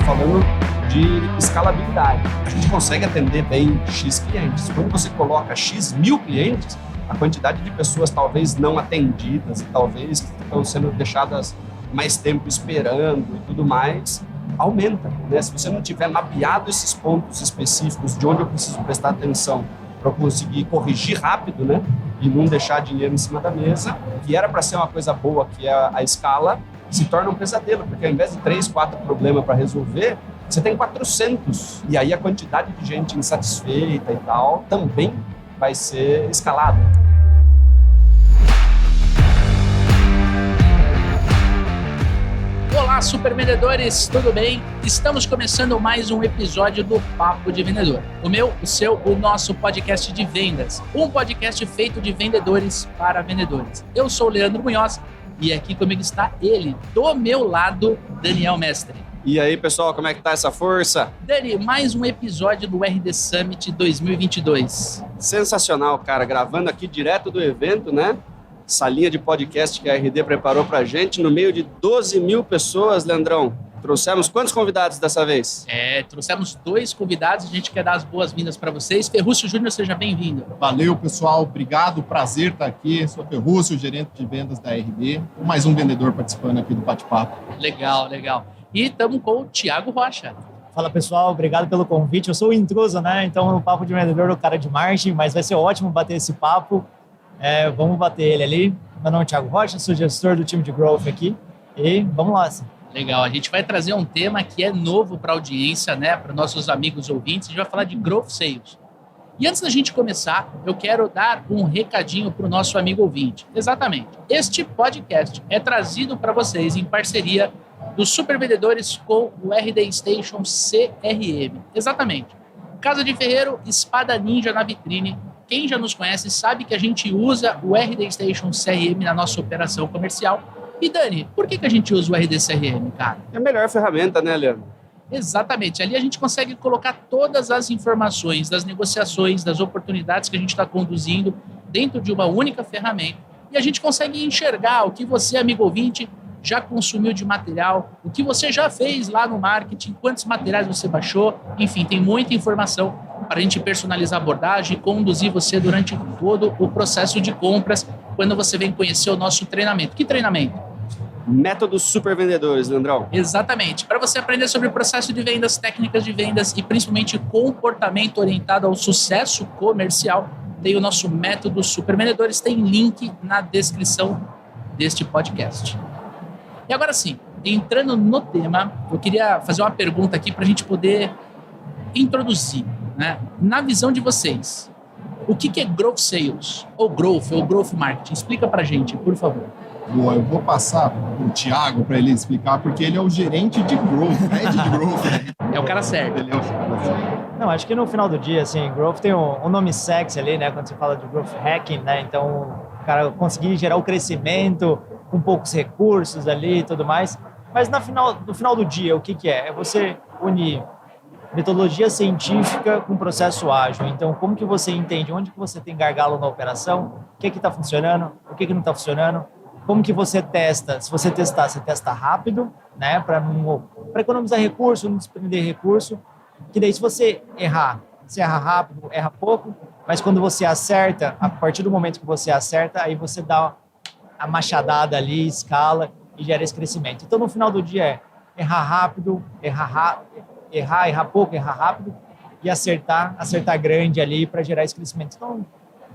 falando de escalabilidade. A gente consegue atender bem X clientes. Quando você coloca X mil clientes, a quantidade de pessoas talvez não atendidas e talvez que estão sendo deixadas mais tempo esperando e tudo mais, aumenta, né? Se você não tiver mapeado esses pontos específicos de onde eu preciso prestar atenção para conseguir corrigir rápido, né? E não deixar dinheiro em cima da mesa, que era para ser uma coisa boa, que é a escala, se torna um pesadelo, porque ao invés de 3, 4 problemas para resolver, você tem 400. E aí a quantidade de gente insatisfeita e tal também vai ser escalada. Olá, super vendedores, tudo bem? Estamos começando mais um episódio do Papo de Vendedor. O meu, o seu, o nosso podcast de vendas. Um podcast feito de vendedores para vendedores. Eu sou o Leandro Munhoz e aqui comigo está ele, do meu lado, Daniel Mestre. E aí, pessoal, como é que tá essa força? Dani, mais um episódio do RD Summit 2022. Sensacional, cara. Gravando aqui direto do evento, né? Salinha de podcast que a RD preparou pra gente, no meio de 12 mil pessoas, Leandrão. Trouxemos quantos convidados dessa vez? Trouxemos 2 convidados, a gente quer dar as boas-vindas para vocês. Ferrúcio Júnior, seja bem-vindo. Valeu, pessoal, obrigado, prazer estar aqui. Sou Ferrúcio, gerente de vendas da RD. Mais um vendedor participando aqui do bate-papo. Legal. E estamos com o Thiago Rocha. Fala, pessoal, obrigado pelo convite. Eu sou o intruso, né? Então, no papo de vendedor, o cara de marketing, mas vai ser ótimo bater esse papo. Vamos bater ele ali. Meu nome é Thiago Rocha, sou gestor do time de Growth aqui. E vamos lá, sim. Legal, a gente vai trazer um tema que é novo para a audiência, né? Para nossos amigos ouvintes. A gente vai falar de Growth Sales. E antes da gente começar, eu quero dar um recadinho para o nosso amigo ouvinte. Exatamente. Este podcast é trazido para vocês em parceria dos Super Vendedores com o RD Station CRM. Exatamente. Casa de Ferreiro, espada ninja na vitrine. Quem já nos conhece sabe que a gente usa o RD Station CRM na nossa operação comercial. E Dani, por que a gente usa o RD CRM, cara? É a melhor ferramenta, né, Leandro? Exatamente. Ali a gente consegue colocar todas as informações das negociações, das oportunidades que a gente está conduzindo dentro de uma única ferramenta. E a gente consegue enxergar o que você, amigo ouvinte, já consumiu de material, o que você já fez lá no marketing, quantos materiais você baixou, enfim, tem muita informação para a gente personalizar a abordagem e conduzir você durante todo o processo de compras quando você vem conhecer o nosso treinamento. Que treinamento? Métodos Super Vendedores, Leandrão. Exatamente. Para você aprender sobre o processo de vendas, técnicas de vendas e principalmente comportamento orientado ao sucesso comercial, tem o nosso Método Super Vendedores, tem link na descrição deste podcast. E agora sim, entrando no tema, eu queria fazer uma pergunta aqui para a gente poder introduzir, né? Na visão de vocês, o que é Growth Sales? Ou Growth Marketing? Explica para a gente, por favor. Boa, eu vou passar para o Thiago para ele explicar, porque ele é o gerente de Growth, head de Growth. É o cara certo. Ele é o cara certo. Não, acho que no final do dia, assim, Growth tem um nome sexy ali, né? Quando você fala de Growth Hacking, né? Então, o cara conseguir gerar o crescimento com poucos recursos ali e tudo mais. Mas no final do dia, o que é? É você unir metodologia científica com processo ágil. Então, como que você entende onde que você tem gargalo na operação, o que está funcionando, o que não está funcionando, como que você testa. Se você testar, você testa rápido, né? Para economizar recurso, não desprender recurso. Que daí, se você errar, você erra rápido, erra pouco, mas quando você acerta, a partir do momento que você acerta, aí você dá a machadada ali, escala e gera esse crescimento. Então, no final do dia é errar rápido, errar pouco, errar rápido e acertar grande ali para gerar esse crescimento. Então,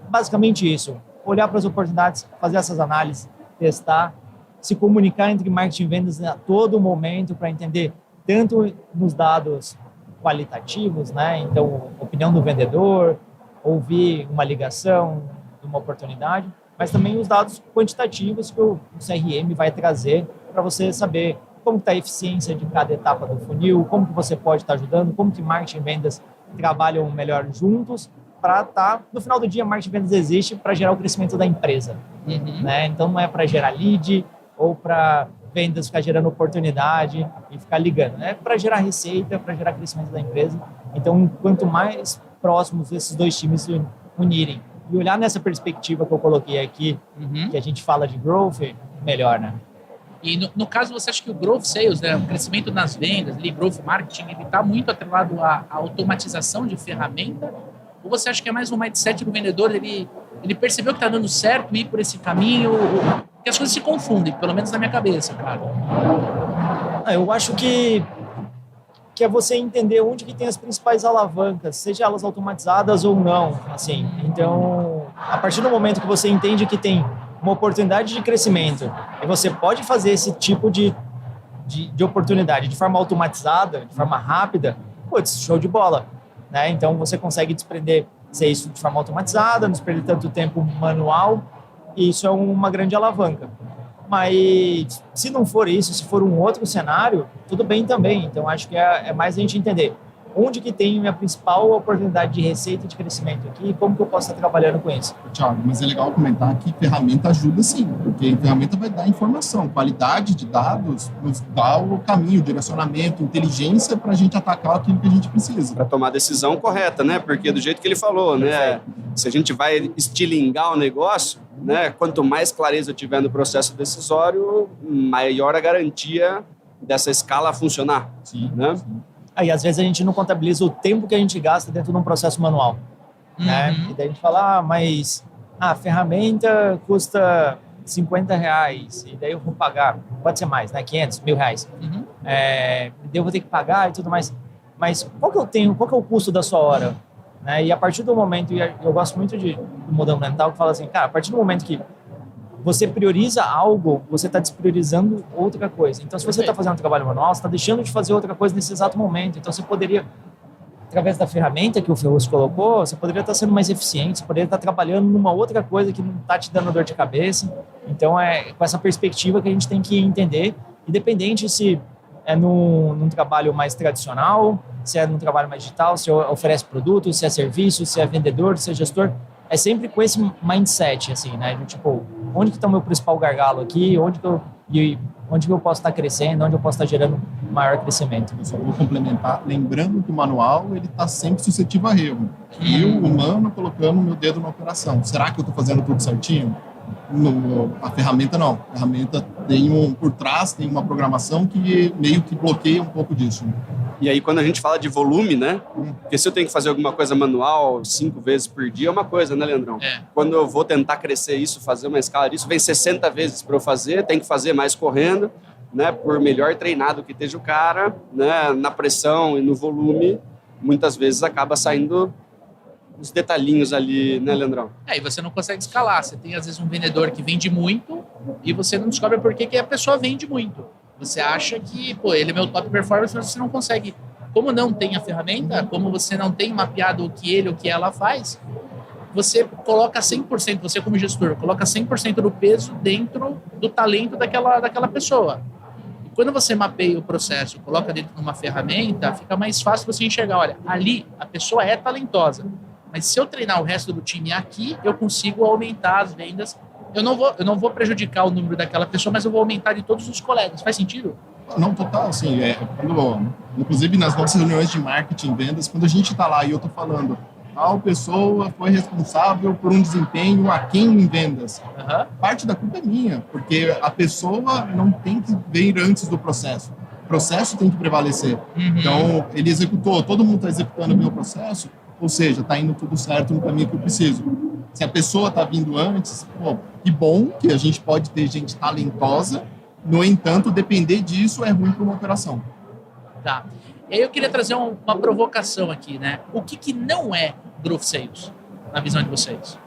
basicamente isso. Olhar para as oportunidades, fazer essas análises, testar, se comunicar entre marketing e vendas a todo momento para entender tanto nos dados qualitativos, né? Então, opinião do vendedor, ouvir uma ligação de uma oportunidade, mas também os dados quantitativos que o CRM vai trazer para você saber como está a eficiência de cada etapa do funil, como que você pode estar ajudando, como que marketing e vendas trabalham melhor juntos para estar, no final do dia, marketing e vendas existe para gerar o crescimento da empresa. Né? Então, não é para gerar lead ou para vendas ficar gerando oportunidade e ficar ligando. É para gerar receita, para gerar crescimento da empresa. Então, quanto mais próximos esses dois times se unirem e olhar nessa perspectiva que eu coloquei aqui, que a gente fala de growth, melhor, né? E no caso, você acha que o Growth Sales, né, o crescimento nas vendas, ali, Growth Marketing, ele está muito atrelado à automatização de ferramenta? Ou você acha que é mais um mindset do vendedor, ele percebeu que está dando certo ir por esse caminho? Porque as coisas se confundem, pelo menos na minha cabeça, cara. Eu acho que é você entender onde que tem as principais alavancas, seja elas automatizadas ou não, assim. Então, a partir do momento que você entende que tem uma oportunidade de crescimento e você pode fazer esse tipo de oportunidade de forma automatizada, de forma rápida, putz, show de bola, né? Então, você consegue desprender isso de forma automatizada, não desprender tanto tempo manual, e isso é uma grande alavanca. Mas se não for isso, se for um outro cenário, tudo bem também. Então, acho que é mais a gente entender onde que tem a minha principal oportunidade de receita e de crescimento aqui e como que eu posso estar trabalhando com isso. Thiago, mas é legal comentar que ferramenta ajuda sim, porque a ferramenta vai dar informação, qualidade de dados, nos dá o caminho, direcionamento, inteligência para a gente atacar aquilo que a gente precisa. Para tomar a decisão correta, né? Porque do jeito que ele falou, né? Se a gente vai estilingar o negócio, né? Quanto mais clareza eu tiver no processo decisório, maior a garantia dessa escala funcionar. Sim, né? Sim. Aí, às vezes, a gente não contabiliza o tempo que a gente gasta dentro de um processo manual. Né? E daí a gente fala, mas a ferramenta custa R$50, e daí eu vou pagar, pode ser mais, né? 500, R$1.000. Daí eu vou ter que pagar e tudo mais. Mas qual que é o custo da sua hora? Né? E a partir do momento, e eu gosto muito do modelo mental que fala assim, cara, a partir do momento que você prioriza algo, você está despriorizando outra coisa. Então, se você está fazendo um trabalho manual, você está deixando de fazer outra coisa nesse exato momento. Então, você poderia, através da ferramenta que o Ferrugem colocou, você poderia estar sendo mais eficiente, você poderia estar trabalhando numa outra coisa que não está te dando dor de cabeça. Então, é com essa perspectiva que a gente tem que entender, independente se é num trabalho mais tradicional, se é num trabalho mais digital, se oferece produto, se é serviço, se é vendedor, se é gestor. É sempre com esse mindset, assim, né? De, tipo, onde que está o meu principal gargalo aqui? Onde que eu posso estar crescendo? Onde eu posso estar gerando maior crescimento? Eu só vou complementar, lembrando que o manual ele está sempre suscetível a erro. E o humano colocando o meu dedo na operação. Será que eu estou fazendo tudo certinho? A ferramenta não. A ferramenta por trás tem uma programação que meio que bloqueia um pouco disso. E aí, quando a gente fala de volume, né? Porque se eu tenho que fazer alguma coisa manual 5 vezes por dia, é uma coisa, né, Leandrão? Quando eu vou tentar crescer isso, fazer uma escala disso, vem 60 vezes para eu fazer, tem que fazer mais correndo, né? Por melhor treinado que esteja o cara, né? Na pressão e no volume, muitas vezes acaba saindo os detalhinhos ali, né, Leandrão? E você não consegue escalar. Você tem, às vezes, um vendedor que vende muito e você não descobre por que a pessoa vende muito. Você acha que, ele é meu top performance, mas você não consegue. Como não tem a ferramenta, como você não tem mapeado o que ele ou o que ela faz, você coloca 100%, você como gestor, coloca 100% do peso dentro do talento daquela pessoa. E quando você mapeia o processo, coloca dentro de uma ferramenta, fica mais fácil você enxergar, olha, ali a pessoa é talentosa, mas se eu treinar o resto do time aqui, eu consigo aumentar as vendas. Eu não vou prejudicar o número daquela pessoa, mas eu vou aumentar de todos os colegas. Faz sentido? Não, total, assim, inclusive nas nossas reuniões de marketing e vendas, quando a gente está lá e eu estou falando, tal pessoa foi responsável por um desempenho aquém em vendas. Parte da culpa é minha, porque a pessoa não tem que vir antes do processo. O processo tem que prevalecer. Então, ele executou, todo mundo está executando bem o processo, ou seja, está indo tudo certo no caminho que eu preciso. Se a pessoa está vindo antes, que bom que a gente pode ter gente talentosa, no entanto, depender disso é ruim para uma operação. Tá. E aí eu queria trazer uma provocação aqui, né? O que não é Growth Sales, na visão de vocês?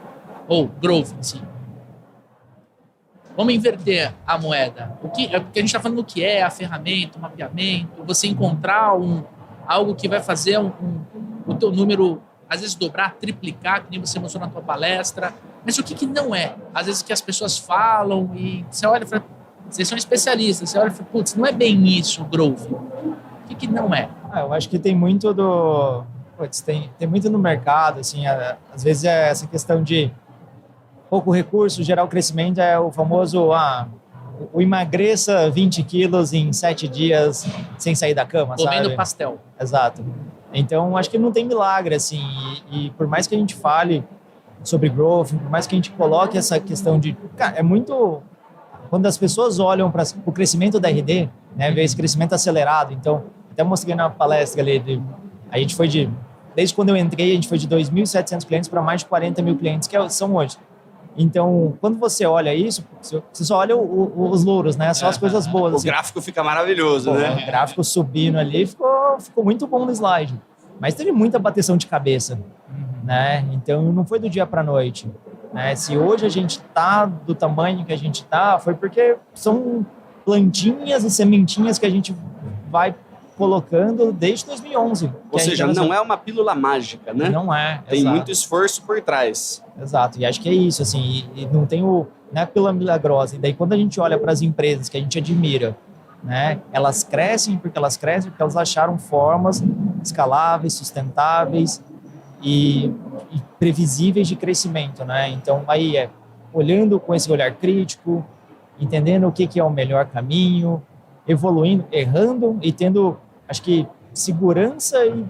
Ou Growth em si? Vamos inverter a moeda. Porque a gente está falando do que é a ferramenta, o mapeamento, você encontrar algo que vai fazer o teu número, às vezes dobrar, triplicar, que nem você mostrou na tua palestra. Mas o que não é? Às vezes que as pessoas falam e você olha e fala, vocês são especialistas, você olha e fala, putz, não é bem isso o Growth. O que não é? Eu acho que tem muito tem muito no mercado, assim, às vezes é essa questão de pouco recurso, gerar o crescimento, é o famoso, o emagreça 20 quilos em 7 dias sem sair da cama, comendo sabe? pastel. Exato. Então, acho que não tem milagre, assim, e por mais que a gente fale sobre growth, por mais que a gente coloque essa questão de... Cara, é muito... quando as pessoas olham para o crescimento da RD, né, ver esse crescimento acelerado, então, até mostrei na palestra ali, a gente foi desde quando eu entrei, a gente foi de 2.700 clientes para mais de 40 mil clientes, que são hoje. Então, quando você olha isso, você só olha os louros, né? Só as coisas boas. O assim. gráfico fica maravilhoso, né? O gráfico subindo ali ficou muito bom no slide. Mas teve muita bateção de cabeça, né? Então, não foi do dia para a noite. Né? Se hoje a gente está do tamanho que a gente está, foi porque são plantinhas e sementinhas que a gente vai colocando desde 2011. Ou seja, não é uma pílula mágica, né? Não é. Tem exato. muito esforço por trás. Exato, e acho que é isso, assim, e não tem não é pílula milagrosa. E daí quando a gente olha para as empresas que a gente admira, né, elas crescem porque elas acharam formas escaláveis, sustentáveis e previsíveis de crescimento, né? Então aí olhando com esse olhar crítico, entendendo o que é o melhor caminho, evoluindo, errando e tendo, acho que, segurança e,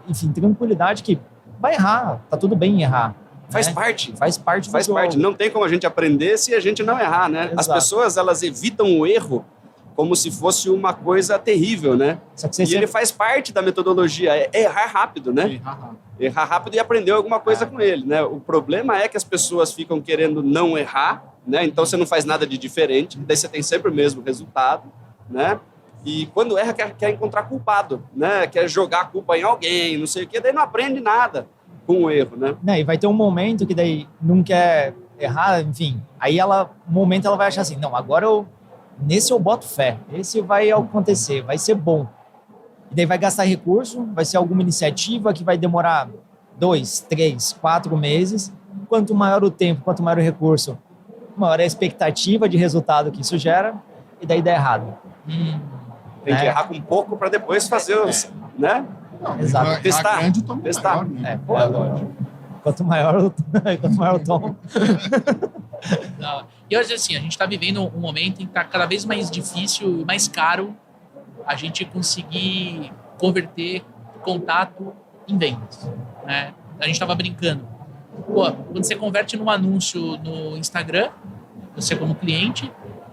enfim, tranquilidade que vai errar, tá tudo bem errar. Faz né? parte. Faz parte do jogo. Não tem como a gente aprender se a gente não errar, né? Exato. As pessoas, elas evitam o erro como se fosse uma coisa terrível, né? Só que Ele faz parte da metodologia, é errar rápido, né? Errar rápido e aprender alguma coisa com ele, né? O problema é que as pessoas ficam querendo não errar, né? Então você não faz nada de diferente, daí você tem sempre o mesmo resultado, né? E quando erra, quer encontrar culpado, né? Quer jogar a culpa em alguém, não sei o quê, daí não aprende nada com o erro, né? Não, e vai ter um momento que daí não quer errar, enfim. Aí um momento ela vai achar assim, não, agora nesse eu boto fé, esse vai acontecer, vai ser bom. E daí vai gastar recurso, vai ser alguma iniciativa que vai demorar 2, 3, 4 meses. Quanto maior o tempo, quanto maior o recurso, maior é a expectativa de resultado que isso gera, e daí dá errado. Tem que errar com pouco para depois fazer os, né? Não, Exato. Testar. Grande, toma Testar. maior, né? É lógico. Quanto maior o tom. E hoje, assim, a gente está vivendo um momento em que está cada vez mais difícil e mais caro a gente conseguir converter contato em vendas, né? A gente estava brincando. Pô, quando você converte num anúncio no Instagram, você como cliente,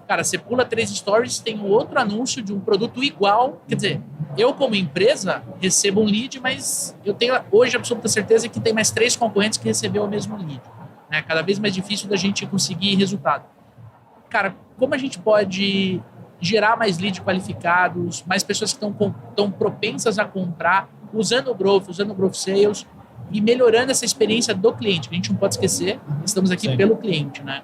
cara, você pula 3 stories, tem um outro anúncio de um produto igual. Quer dizer, eu como empresa recebo um lead, mas eu tenho hoje absoluta certeza que tem mais 3 concorrentes que recebeu o mesmo lead. É cada vez mais difícil da gente conseguir resultado. Cara, como a gente pode gerar mais leads qualificados, mais pessoas que estão propensas a comprar, usando o Growth Sales e melhorando essa experiência do cliente, que a gente não pode esquecer, estamos aqui pelo cliente, né?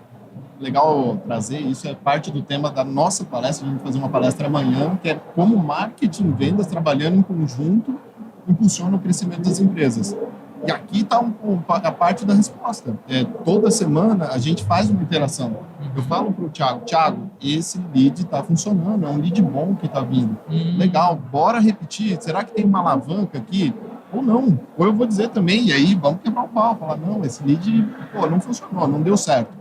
Legal trazer, isso é parte do tema da nossa palestra, a gente vai fazer uma palestra amanhã, que é como marketing e vendas trabalhando em conjunto impulsionam o crescimento das empresas. E aqui está a parte da resposta. Toda semana a gente faz uma interação. Eu falo para o Thiago, esse lead está funcionando, é um lead bom que está vindo. Legal, bora repetir. Será que tem uma alavanca aqui? Ou não. Ou eu vou dizer também, e aí vamos quebrar o pau. Falar, não, esse lead não funcionou, não deu certo.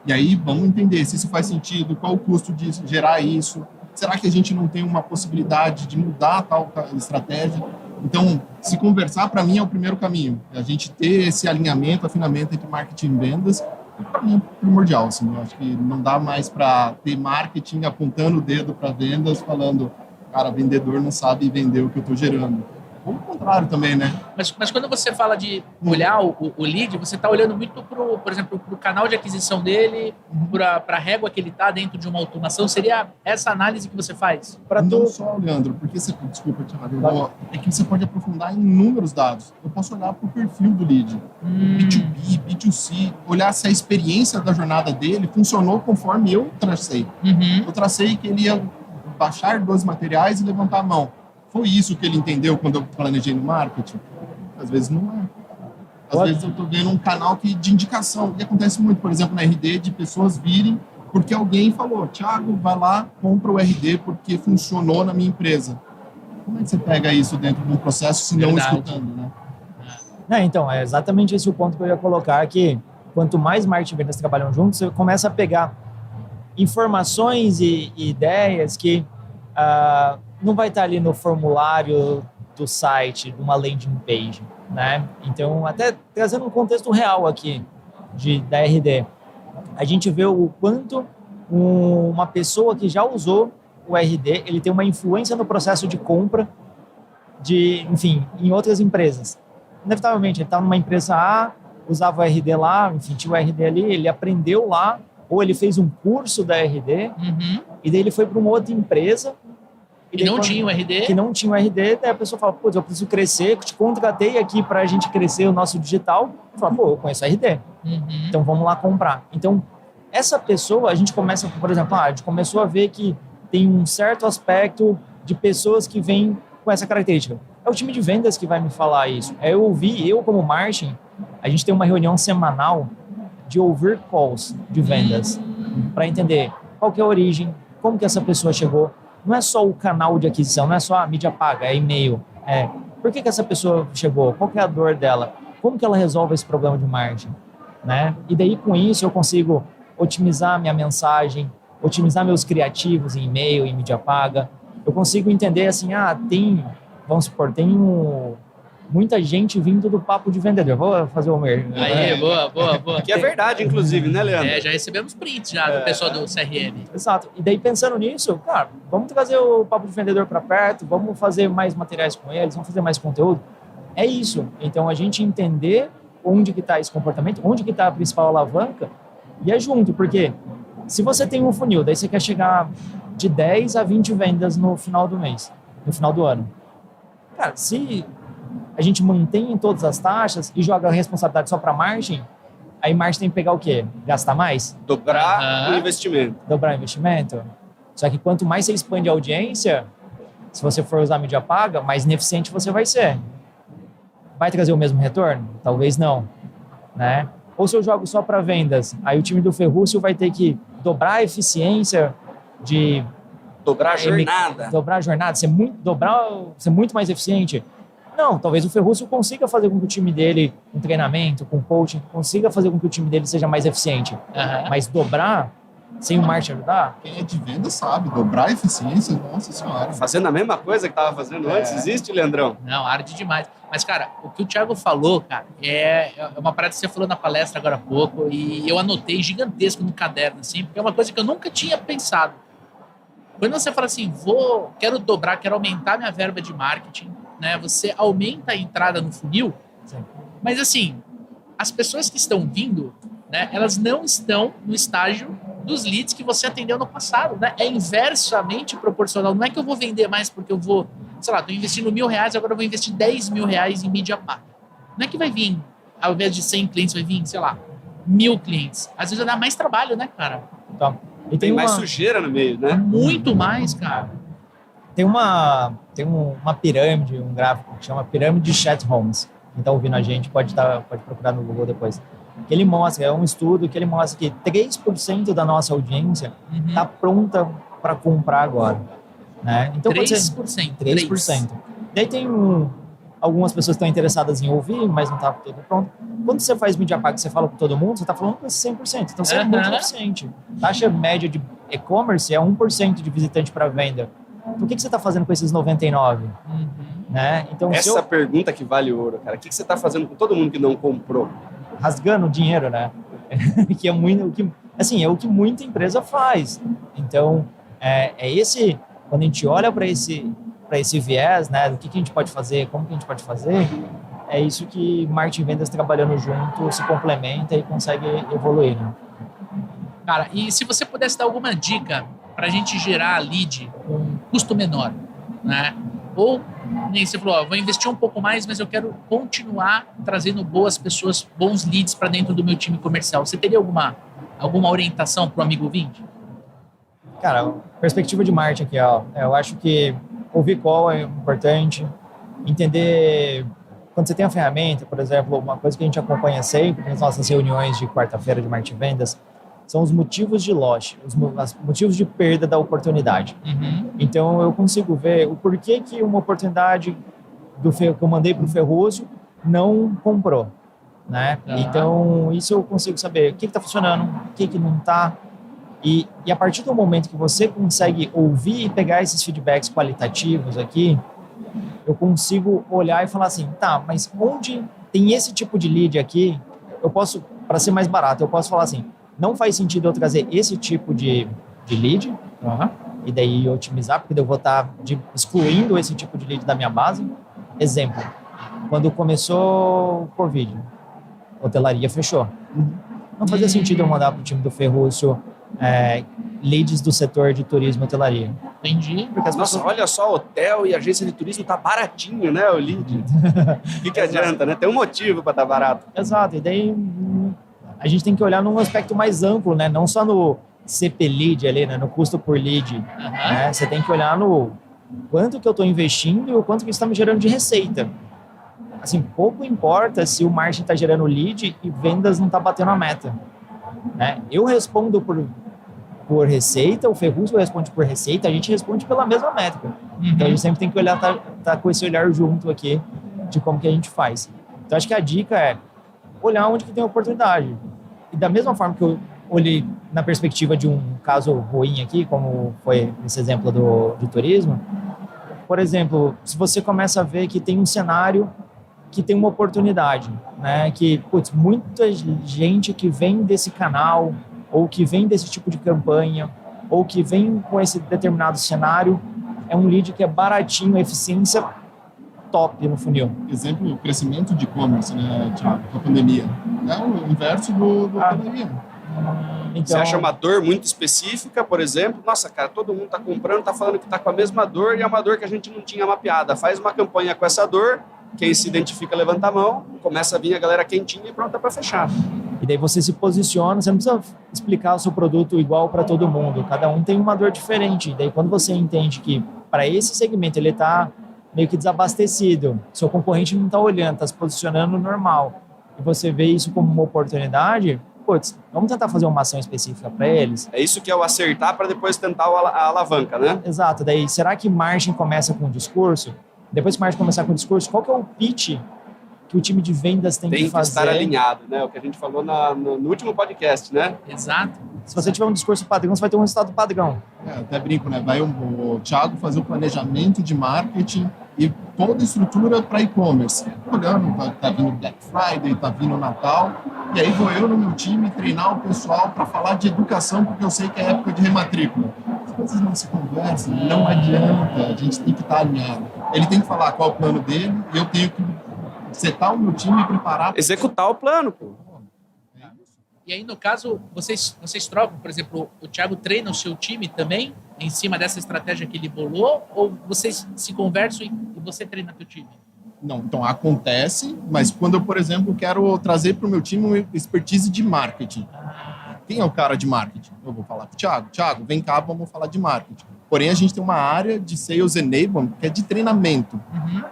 E aí vamos entender se isso faz sentido, qual o custo de gerar isso. Será que a gente não tem uma possibilidade de mudar tal estratégia? Então, se conversar, para mim, é o primeiro caminho. A gente ter esse alinhamento, afinamento entre marketing e vendas, para mim é primordial. Assim, eu acho que não dá mais para ter marketing apontando o dedo para vendas, falando, cara, vendedor não sabe vender o que eu estou gerando. Ou o contrário também, né? Mas quando você fala de olhar o lead, você está olhando muito, por exemplo, para o canal de aquisição dele, para a régua que ele está dentro de uma automação. Seria essa análise que você faz? Não só, Leandro, porque você... Desculpa, Thiago. É que você pode aprofundar em inúmeros dados. Eu posso olhar para o perfil do lead. B2B, B2C. Olhar se a experiência da jornada dele funcionou conforme eu tracei. Eu tracei que ele ia baixar 2 materiais e levantar a mão. Foi isso que ele entendeu quando eu planejei no marketing? Às vezes não é. Às vezes eu estou vendo um canal de indicação. E acontece muito, por exemplo, na RD, de pessoas virem porque alguém falou, Thiago, vai lá, compra o RD porque funcionou na minha empresa. Como é que você pega isso dentro de um processo se não escutando, né? Então, é exatamente esse o ponto que eu ia colocar, que quanto mais marketing e vendas trabalham juntos, você começa a pegar informações e ideias que não vai estar ali no formulário do site, de uma landing page, né? Então, até trazendo um contexto real aqui da RD, a gente vê o quanto uma pessoa que já usou o RD, ele tem uma influência no processo de compra enfim, em outras empresas. Inevitavelmente, ele estava numa empresa A, usava o RD lá, enfim, tinha o RD ali, ele aprendeu lá, ou ele fez um curso da RD, e daí ele foi para uma outra empresa. Que não tinha o RD? Que não tinha o RD, daí a pessoa fala, pô, eu preciso crescer, te contratei aqui para a gente crescer o nosso digital. Fala, pô, eu conheço o RD, então vamos lá comprar. Então, essa pessoa, a gente começa, por exemplo, a gente começou a ver que tem um certo aspecto de pessoas que vêm com essa característica. É o time de vendas que vai me falar isso. Eu como marketing, a gente tem uma reunião semanal de ouvir calls de vendas para entender qual que é a origem, como que essa pessoa chegou. Não é só o canal de aquisição, não é só a mídia paga, é e-mail. Por que essa pessoa chegou? Qual que é a dor dela? Como que ela resolve esse problema de marketing? Né? E daí, com isso, eu consigo otimizar minha mensagem, otimizar meus criativos em e-mail, em mídia paga. Eu consigo entender assim, vamos supor, muita gente vindo do papo de vendedor. Vou fazer o meu. Aí, boa. Que é verdade, inclusive, né, Leandro? Já recebemos prints do pessoal do CRM. Exato. E daí, pensando nisso, cara, vamos trazer o papo de vendedor para perto, vamos fazer mais materiais com eles, vamos fazer mais conteúdo. É isso. Então, a gente entender onde que está esse comportamento, onde que está a principal alavanca, e é junto, porque se você tem um funil, daí você quer chegar de 10 a 20 vendas no final do mês, no final do ano. Cara, se a gente mantém todas as taxas e joga a responsabilidade só para margem, aí margem tem que pegar o quê? Gastar mais? Dobrar o investimento. Dobrar o investimento. Só que quanto mais você expande a audiência, se você for usar mídia paga, mais ineficiente você vai ser. Vai trazer o mesmo retorno? Talvez não, né? Ou se eu jogo só para vendas, aí o time do Ferrúcio vai ter que dobrar a eficiência de... Dobrar a jornada. Dobrar a jornada, ser muito mais eficiente. Não, talvez o Ferrúcio consiga fazer com que o time dele, com treinamento, com coaching, consiga fazer com que o time dele seja mais eficiente. Mas dobrar, sem o marketing ajudar... Quem é de venda sabe, dobrar a eficiência, nossa senhora. Fazendo a mesma coisa que estava fazendo antes, existe, Leandrão? Não, arde demais. Mas, cara, o que o Thiago falou, cara, é uma parada que você falou na palestra agora há pouco, e eu anotei gigantesco no caderno, assim, porque é uma coisa que eu nunca tinha pensado. Quando você fala assim, quero dobrar, quero aumentar minha verba de marketing, né? Você aumenta a entrada no funil, Sim. Mas assim, as pessoas que estão vindo, né, elas não estão no estágio dos leads que você atendeu no passado, né? É inversamente proporcional. Não é que eu vou vender mais porque eu vou, sei lá, estou investindo R$1.000, agora eu vou investir R$10.000 em mídia paga. Não é que vai vir, ao invés de 100 clientes, vai vir, sei lá, 1.000 clientes. Às vezes vai dar mais trabalho, né, cara? Tá. E tem mais sujeira no meio, né? Muito mais, cara. Tem uma pirâmide, um gráfico que chama Pirâmide de Chat Homes. Quem está ouvindo a gente pode procurar no Google depois. Que ele mostra, é um estudo que ele mostra que 3% da nossa audiência está pronta para comprar agora. Né? Então, 3%. 3%. Daí tem algumas pessoas que estão interessadas em ouvir, mas não está tudo pronto. Quando você faz mídia paga e você fala com todo mundo, você está falando com esse 100%. Então, você é muito eficiente. Taxa média de e-commerce é 1% de visitante para venda. Então, o que você está fazendo com esses 99%? Né? Então, essa pergunta que vale ouro, cara. O que você está fazendo com todo mundo que não comprou? Rasgando dinheiro, né? Que é muito, é o que muita empresa faz. Então, quando a gente olha para esse viés, né, do que a gente pode fazer, como que a gente pode fazer, é isso que marketing e vendas trabalhando junto se complementa e consegue evoluir, né? Cara, e se você pudesse dar alguma dica para a gente gerar lead com custo menor, né? Ou, nem você falou, vou investir um pouco mais, mas eu quero continuar trazendo boas pessoas, bons leads para dentro do meu time comercial. Você teria alguma orientação para o amigo ouvinte? Cara, perspectiva de marketing aqui, ó. Eu acho que ouvir call é importante, entender... Quando você tem a ferramenta, por exemplo, uma coisa que a gente acompanha sempre nas nossas reuniões de quarta-feira de marketing e vendas, são os motivos de loss, os motivos de perda da oportunidade. Então, eu consigo ver o porquê que uma oportunidade que eu mandei para o Ferrúcio não comprou. Né? Então, isso eu consigo saber o que está funcionando, o que não está. E a partir do momento que você consegue ouvir e pegar esses feedbacks qualitativos aqui, eu consigo olhar e falar assim, tá, mas onde tem esse tipo de lead aqui, eu posso, para ser mais barato, eu posso falar assim, não faz sentido eu trazer esse tipo de lead, e daí otimizar, porque daí eu vou estar excluindo esse tipo de lead da minha base. Exemplo, quando começou o Covid, a hotelaria fechou. Não fazia sentido eu mandar para o time do Ferrúcio leads do setor de turismo e hotelaria. Entendi. Porque Nossa, olha só, hotel e agência de turismo tá baratinho, né, o lead. O que adianta, né? Tem um motivo para estar barato. Exato, e daí a gente tem que olhar num aspecto mais amplo, né? Não só no CP lead ali, né? No custo por lead. Né? Você tem que olhar no quanto que eu estou investindo e o quanto que isso está me gerando de receita. Assim, pouco importa se o marketing está gerando lead e vendas não está batendo a meta. Né? Eu respondo por receita, o Ferrúcio responde por receita, a gente responde pela mesma métrica. Então a gente sempre tem que olhar, tá com esse olhar junto aqui de como que a gente faz. Então acho que a dica é olhar onde que tem oportunidade. E da mesma forma que eu olhei na perspectiva de um caso ruim aqui, como foi esse exemplo do turismo, por exemplo, se você começa a ver que tem um cenário que tem uma oportunidade, né? Que, muita gente que vem desse canal, ou que vem desse tipo de campanha, ou que vem com esse determinado cenário, é um lead que é baratinho, eficiência top no funil. Exemplo, o crescimento de e-commerce, né, Thiago, com a pandemia. É o inverso do pandemia. Então, Você acha uma dor muito específica, por exemplo, nossa, cara, todo mundo tá comprando, tá falando que tá com a mesma dor e é uma dor que a gente não tinha mapeada. Faz uma campanha com essa dor, quem se identifica levanta a mão, começa a vir a galera quentinha e pronta para fechar. E daí você se posiciona, você não precisa explicar o seu produto igual para todo mundo, cada um tem uma dor diferente. E daí quando você entende que para esse segmento ele está meio que desabastecido, seu concorrente não está olhando, está se posicionando normal, e você vê isso como uma oportunidade, vamos tentar fazer uma ação específica para eles. É isso que é o acertar para depois tentar a alavanca, né? Exato. Daí, será que marketing começa com o discurso? Depois que o marketing começar com o discurso, qual que é o pitch que o time de vendas tem que fazer? Tem que estar alinhado, né? O que a gente falou no último podcast, né? Exato. Se você tiver um discurso padrão, você vai ter um resultado padrão. Até brinco, né? Vai o Thiago fazer o planejamento de marketing e toda a estrutura para e-commerce. Olhando, tá vindo Black Friday, tá vindo Natal, e aí vou eu no meu time treinar o pessoal para falar de educação, porque eu sei que é época de rematrícula. As coisas não se conversam, não adianta, a gente tem que estar alinhado. Ele tem que falar qual é o plano dele e eu tenho que setar o meu time e preparar. Executar o plano, pô. E aí, no caso, vocês trocam, por exemplo, o Thiago treina o seu time também em cima dessa estratégia que ele bolou, ou vocês se conversam e você treina teu time? Não, então acontece, mas quando eu, por exemplo, quero trazer para o meu time uma expertise de marketing. Quem é o cara de marketing? Eu vou falar com o Thiago. Thiago, vem cá, vamos falar de marketing. Porém, a gente tem uma área de Sales Enablement que é de treinamento.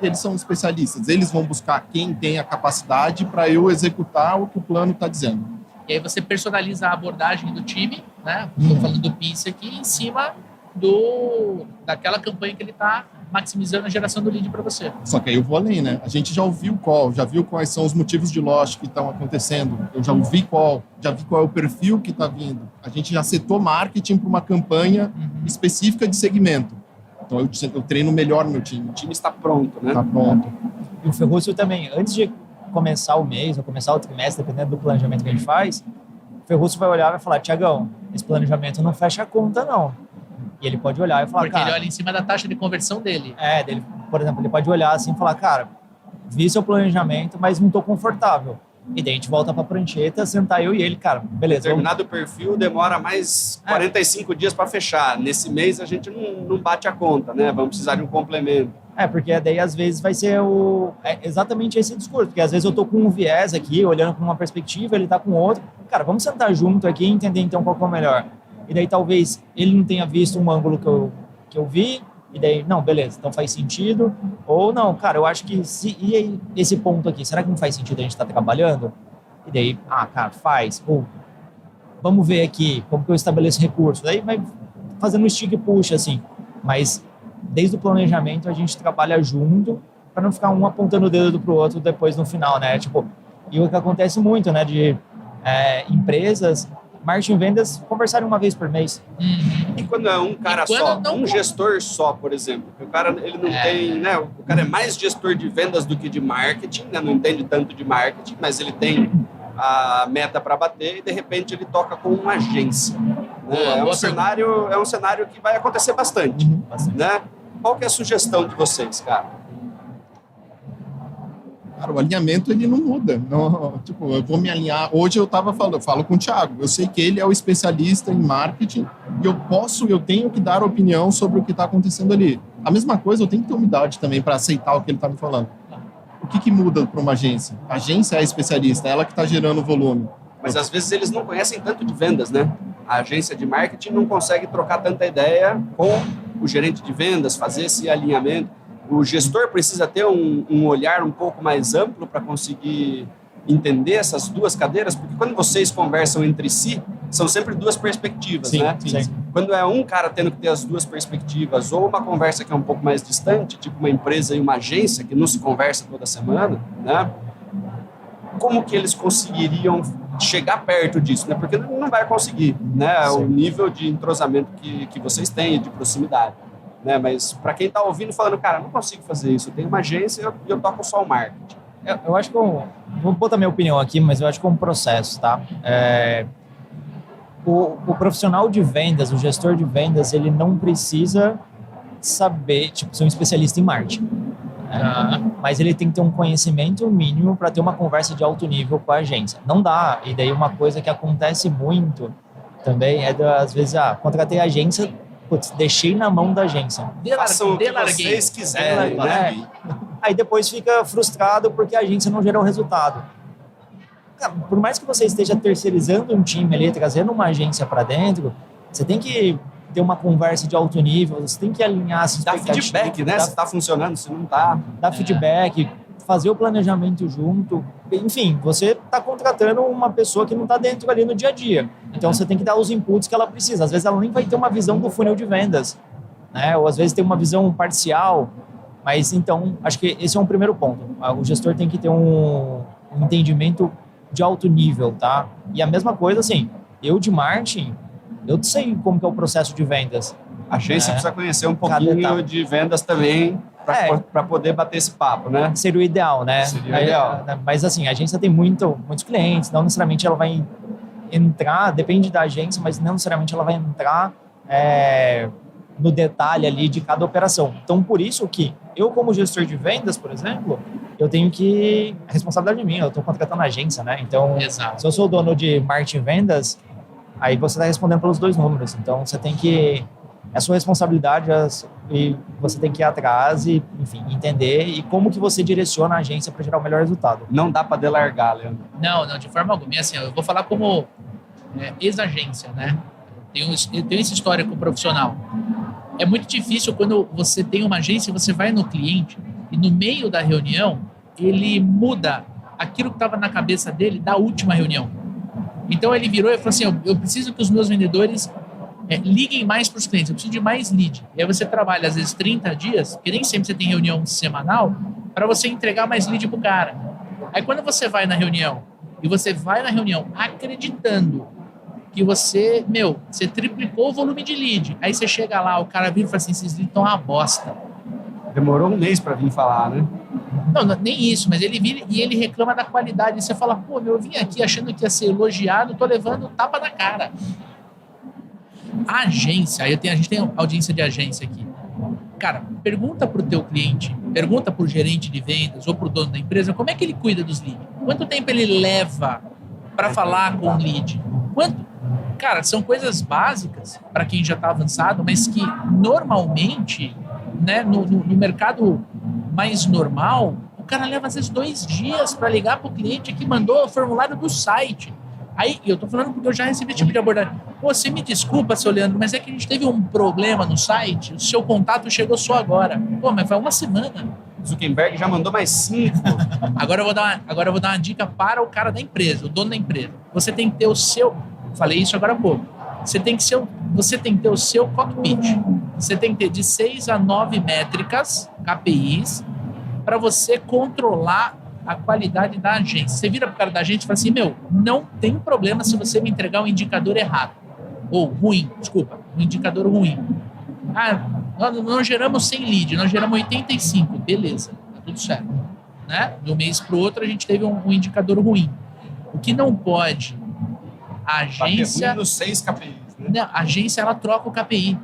Eles são especialistas. Eles vão buscar quem tem a capacidade para eu executar o que o plano está dizendo. E aí você personaliza a abordagem do time, né? Estou falando do Pince aqui, em cima daquela campanha que ele está maximizando a geração do lead para você. Só que aí eu vou além, né? A gente já ouviu já viu quais são os motivos de loss que estão acontecendo. Eu já ouvi já vi qual é o perfil que está vindo. A gente já setou marketing para uma campanha específica de segmento. Então eu treino melhor meu time. O time está pronto, né? Está pronto. E o Ferrúcio também, antes de começar o mês ou começar o trimestre, dependendo do planejamento que a gente faz, o Ferrúcio vai olhar e vai falar: Thiagão, esse planejamento não fecha a conta, não. E ele pode olhar e falar, porque ele olha em cima da taxa de conversão dele. Por exemplo, ele pode olhar assim e falar: cara, vi seu planejamento, mas não estou confortável. E daí a gente volta para a prancheta, sentar eu e ele, cara, beleza. Determinado perfil demora mais 45 dias para fechar. Nesse mês a gente não bate a conta, né? Vamos precisar de um complemento. Porque daí às vezes vai ser exatamente esse discurso, porque às vezes eu tô com um viés aqui, olhando com uma perspectiva, ele tá com outro. Cara, vamos sentar junto aqui e entender então qual que é o melhor. E daí talvez ele não tenha visto um ângulo que eu vi, e daí, não, beleza, então faz sentido. Ou não, cara, eu acho que e aí, esse ponto aqui, será que não faz sentido a gente estar trabalhando? E daí, cara, faz. Ou vamos ver aqui como que eu estabeleço recursos. Daí vai fazendo um stick e puxa, assim. Mas desde o planejamento a gente trabalha junto para não ficar um apontando o dedo pro outro depois no final, né? E o que acontece muito, né, de empresas, marketing e vendas, conversarem uma vez por mês. E quando é um cara só, gestor só, por exemplo, o cara ele não tem, né? O cara é mais gestor de vendas do que de marketing, né? Não entende tanto de marketing, mas ele tem a meta para bater e de repente ele toca com uma agência. Né? É um cenário que vai acontecer bastante. Né? Qual que é a sugestão de vocês, cara? Cara, o alinhamento ele não muda. Não, tipo, eu vou me alinhar. Hoje eu falo com o Thiago. Eu sei que ele é o especialista em marketing e eu tenho que dar opinião sobre o que está acontecendo ali. A mesma coisa, eu tenho que ter humildade também para aceitar o que ele está me falando. O que muda para uma agência? A agência é a especialista, é ela que está gerando o volume. Mas às vezes eles não conhecem tanto de vendas, né? A agência de marketing não consegue trocar tanta ideia com o gerente de vendas, fazer esse alinhamento. O gestor precisa ter um olhar um pouco mais amplo para conseguir entender essas duas cadeiras, porque quando vocês conversam entre si, são sempre duas perspectivas, sim, né? Sim. Quando é um cara tendo que ter as duas perspectivas, ou uma conversa que é um pouco mais distante, tipo uma empresa e uma agência que não se conversa toda semana, né? Como que eles conseguiriam chegar perto disso, né? Porque não vai conseguir, né? O nível de entrosamento que vocês têm, de proximidade. Né? Mas para quem está ouvindo falando, cara, não consigo fazer isso, eu tenho uma agência e eu toco só o marketing. Eu acho que vou botar minha opinião aqui, mas eu acho que é um processo, tá? O profissional de vendas, o gestor de vendas, ele não precisa saber, tipo, ser um especialista em marketing. Mas ele tem que ter um conhecimento mínimo para ter uma conversa de alto nível com a agência. Não dá. E daí uma coisa que acontece muito também é, às vezes, contratei a agência, putz, deixei na mão da agência. Façam o que vocês quiserem, né? Aí depois fica frustrado porque a agência não gerou resultado. Cara, por mais que você esteja terceirizando um time ali, trazendo uma agência para dentro, você tem que ter uma conversa de alto nível, você tem que alinhar as expectativas. Dar feedback, né? Se está funcionando, se não está. Dar feedback, fazer o planejamento junto. Enfim, você está contratando uma pessoa que não está dentro ali no dia a dia. Então, você tem que dar os inputs que ela precisa. Às vezes, ela nem vai ter uma visão do funil de vendas, né? Ou, às vezes, tem uma visão parcial. Mas, então, acho que esse é um primeiro ponto. O gestor tem que ter um entendimento de alto nível, tá? E a mesma coisa, assim, eu de marketing, eu sei como que é o processo de vendas. A agência precisa conhecer um pouquinho de vendas também, para poder bater esse papo, né? Seria o ideal, né? Seria o ideal. Mas assim, a agência tem muitos clientes, não necessariamente ela vai entrar, depende da agência, mas não necessariamente ela vai entrar no detalhe ali de cada operação. Então, por isso que eu, como gestor de vendas, por exemplo, eu tenho que... A responsabilidade é minha, eu estou contratando a agência, né? Então, Exato. Se eu sou o dono de marketing e vendas, aí você está respondendo pelos dois números. Então, você tem que... É sua responsabilidade e você tem que ir atrás e, enfim, entender e como que você direciona a agência para gerar o melhor resultado. Não dá para delargar, Leandro. Não, de forma alguma. E assim, eu vou falar como ex-agência, né? Eu tenho essa história com o profissional. É muito difícil quando você tem uma agência e você vai no cliente e no meio da reunião ele muda aquilo que estava na cabeça dele da última reunião. Então ele virou e falou assim, eu preciso que os meus vendedores liguem mais para os clientes, eu preciso de mais lead. E aí você trabalha, às vezes, 30 dias, porque nem sempre você tem reunião semanal, para você entregar mais lead para o cara. Aí quando você vai na reunião, e você vai na reunião acreditando que você triplicou o volume de lead. Aí você chega lá, o cara vira e fala assim, esses leads estão uma bosta. Demorou um mês para vir falar, né? Não, nem isso, mas ele vira e ele reclama da qualidade. E você fala, pô, eu vim aqui achando que ia ser elogiado, tô levando tapa na cara. A agência, a gente tem audiência de agência aqui. Cara, pergunta pro teu cliente, pergunta pro gerente de vendas ou pro dono da empresa, como é que ele cuida dos leads? Quanto tempo ele leva para falar com o lead? Cara, são coisas básicas para quem já está avançado, mas que normalmente, né, no mercado mais normal, o cara leva às vezes 2 dias para ligar pro cliente que mandou o formulário do site. Aí, eu tô falando porque eu já recebi esse tipo de abordagem. Pô, você me desculpa, seu Leandro, mas é que a gente teve um problema no site, o seu contato chegou só agora. Pô, mas foi uma semana. Zuckerberg já mandou mais 5. Agora eu vou dar uma dica para o cara da empresa, o dono da empresa. Você tem que ter o seu... Falei isso agora há pouco. Você tem que ter o seu cockpit. Você tem que ter de 6 a 9 métricas, KPIs, para você controlar a qualidade da agência. Você vira pro cara da agência e fala assim, não tem problema se você me entregar um indicador errado. Ou ruim, desculpa, um indicador ruim. Nós não geramos 100 lead, nós geramos 85. Beleza, tá tudo certo. Né? De um mês pro outro a gente teve um indicador ruim. O que não pode, a agência... Bater nos 6 KPIs, né? Não, a agência, ela troca o KPI.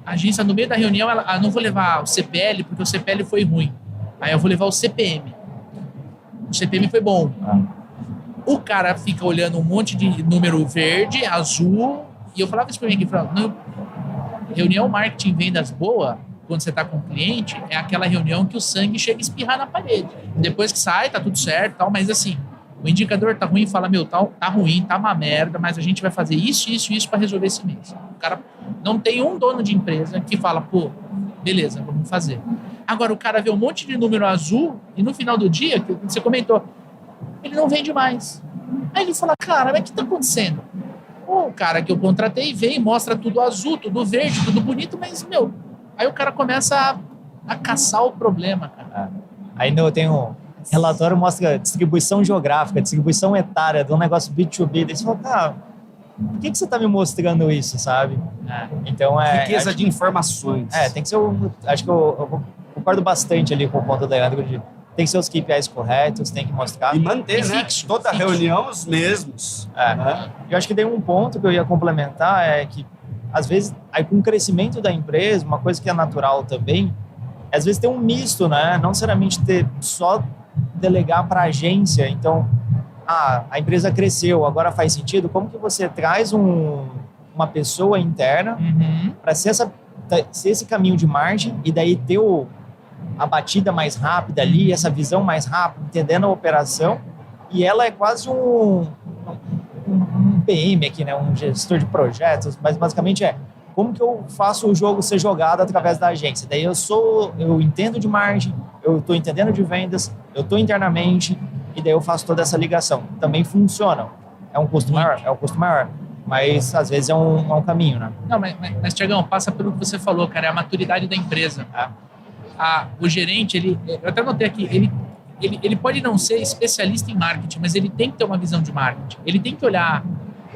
A agência, no meio da reunião, ela não vou levar o CPL, porque o CPL foi ruim. Aí eu vou levar o CPM. O CPM foi bom. O cara fica olhando um monte de número verde, azul, e eu falava isso pra mim aqui, reunião marketing vendas boa, quando você tá com o cliente, é aquela reunião que o sangue chega a espirrar na parede. Depois que sai, tá tudo certo, tal, mas assim, o indicador tá ruim, fala, tá ruim, tá uma merda, mas a gente vai fazer isso para resolver esse mês. O cara não tem um dono de empresa que fala, pô, beleza, vamos fazer. Agora o cara vê um monte de número azul e no final do dia, que você comentou, ele não vende mais. Aí ele fala, cara, mas o que tá acontecendo? O cara que eu contratei vem, mostra tudo azul, tudo verde, tudo bonito, mas, aí o cara começa a caçar o problema, cara. Aí tem um relatório, mostra distribuição geográfica, distribuição etária de um negócio B2B, daí você fala, cara, por que você tá me mostrando isso, sabe? Então riqueza de informações. Tem que ser acho que eu concordo bastante ali com o ponto da Leandro de tem que ser os KPIs corretos, tem que mostrar. E manter, né? Fixo, Toda reunião os mesmos. Eu acho que tem um ponto que eu ia complementar, é que, às vezes, aí com o crescimento da empresa, uma coisa que é natural também, às vezes tem um misto, né? Não necessariamente ter só delegar para a agência. Então, a empresa cresceu, agora faz sentido. Como que você traz uma pessoa interna para ser esse caminho de margem e daí ter a batida mais rápida ali, essa visão mais rápida, entendendo a operação, e ela é quase um PM aqui, né? Um gestor de projetos, mas basicamente como que eu faço o jogo ser jogado através da agência? Daí eu entendo de margem, eu estou entendendo de vendas, eu estou internamente, e daí eu faço toda essa ligação. Também funciona. É um custo maior, mas às vezes é um caminho, né? Não, mas Thiagão, passa pelo que você falou, cara, é a maturidade da empresa. O gerente, eu até notei aqui, ele pode não ser especialista em marketing, mas ele tem que ter uma visão de marketing. Ele tem que olhar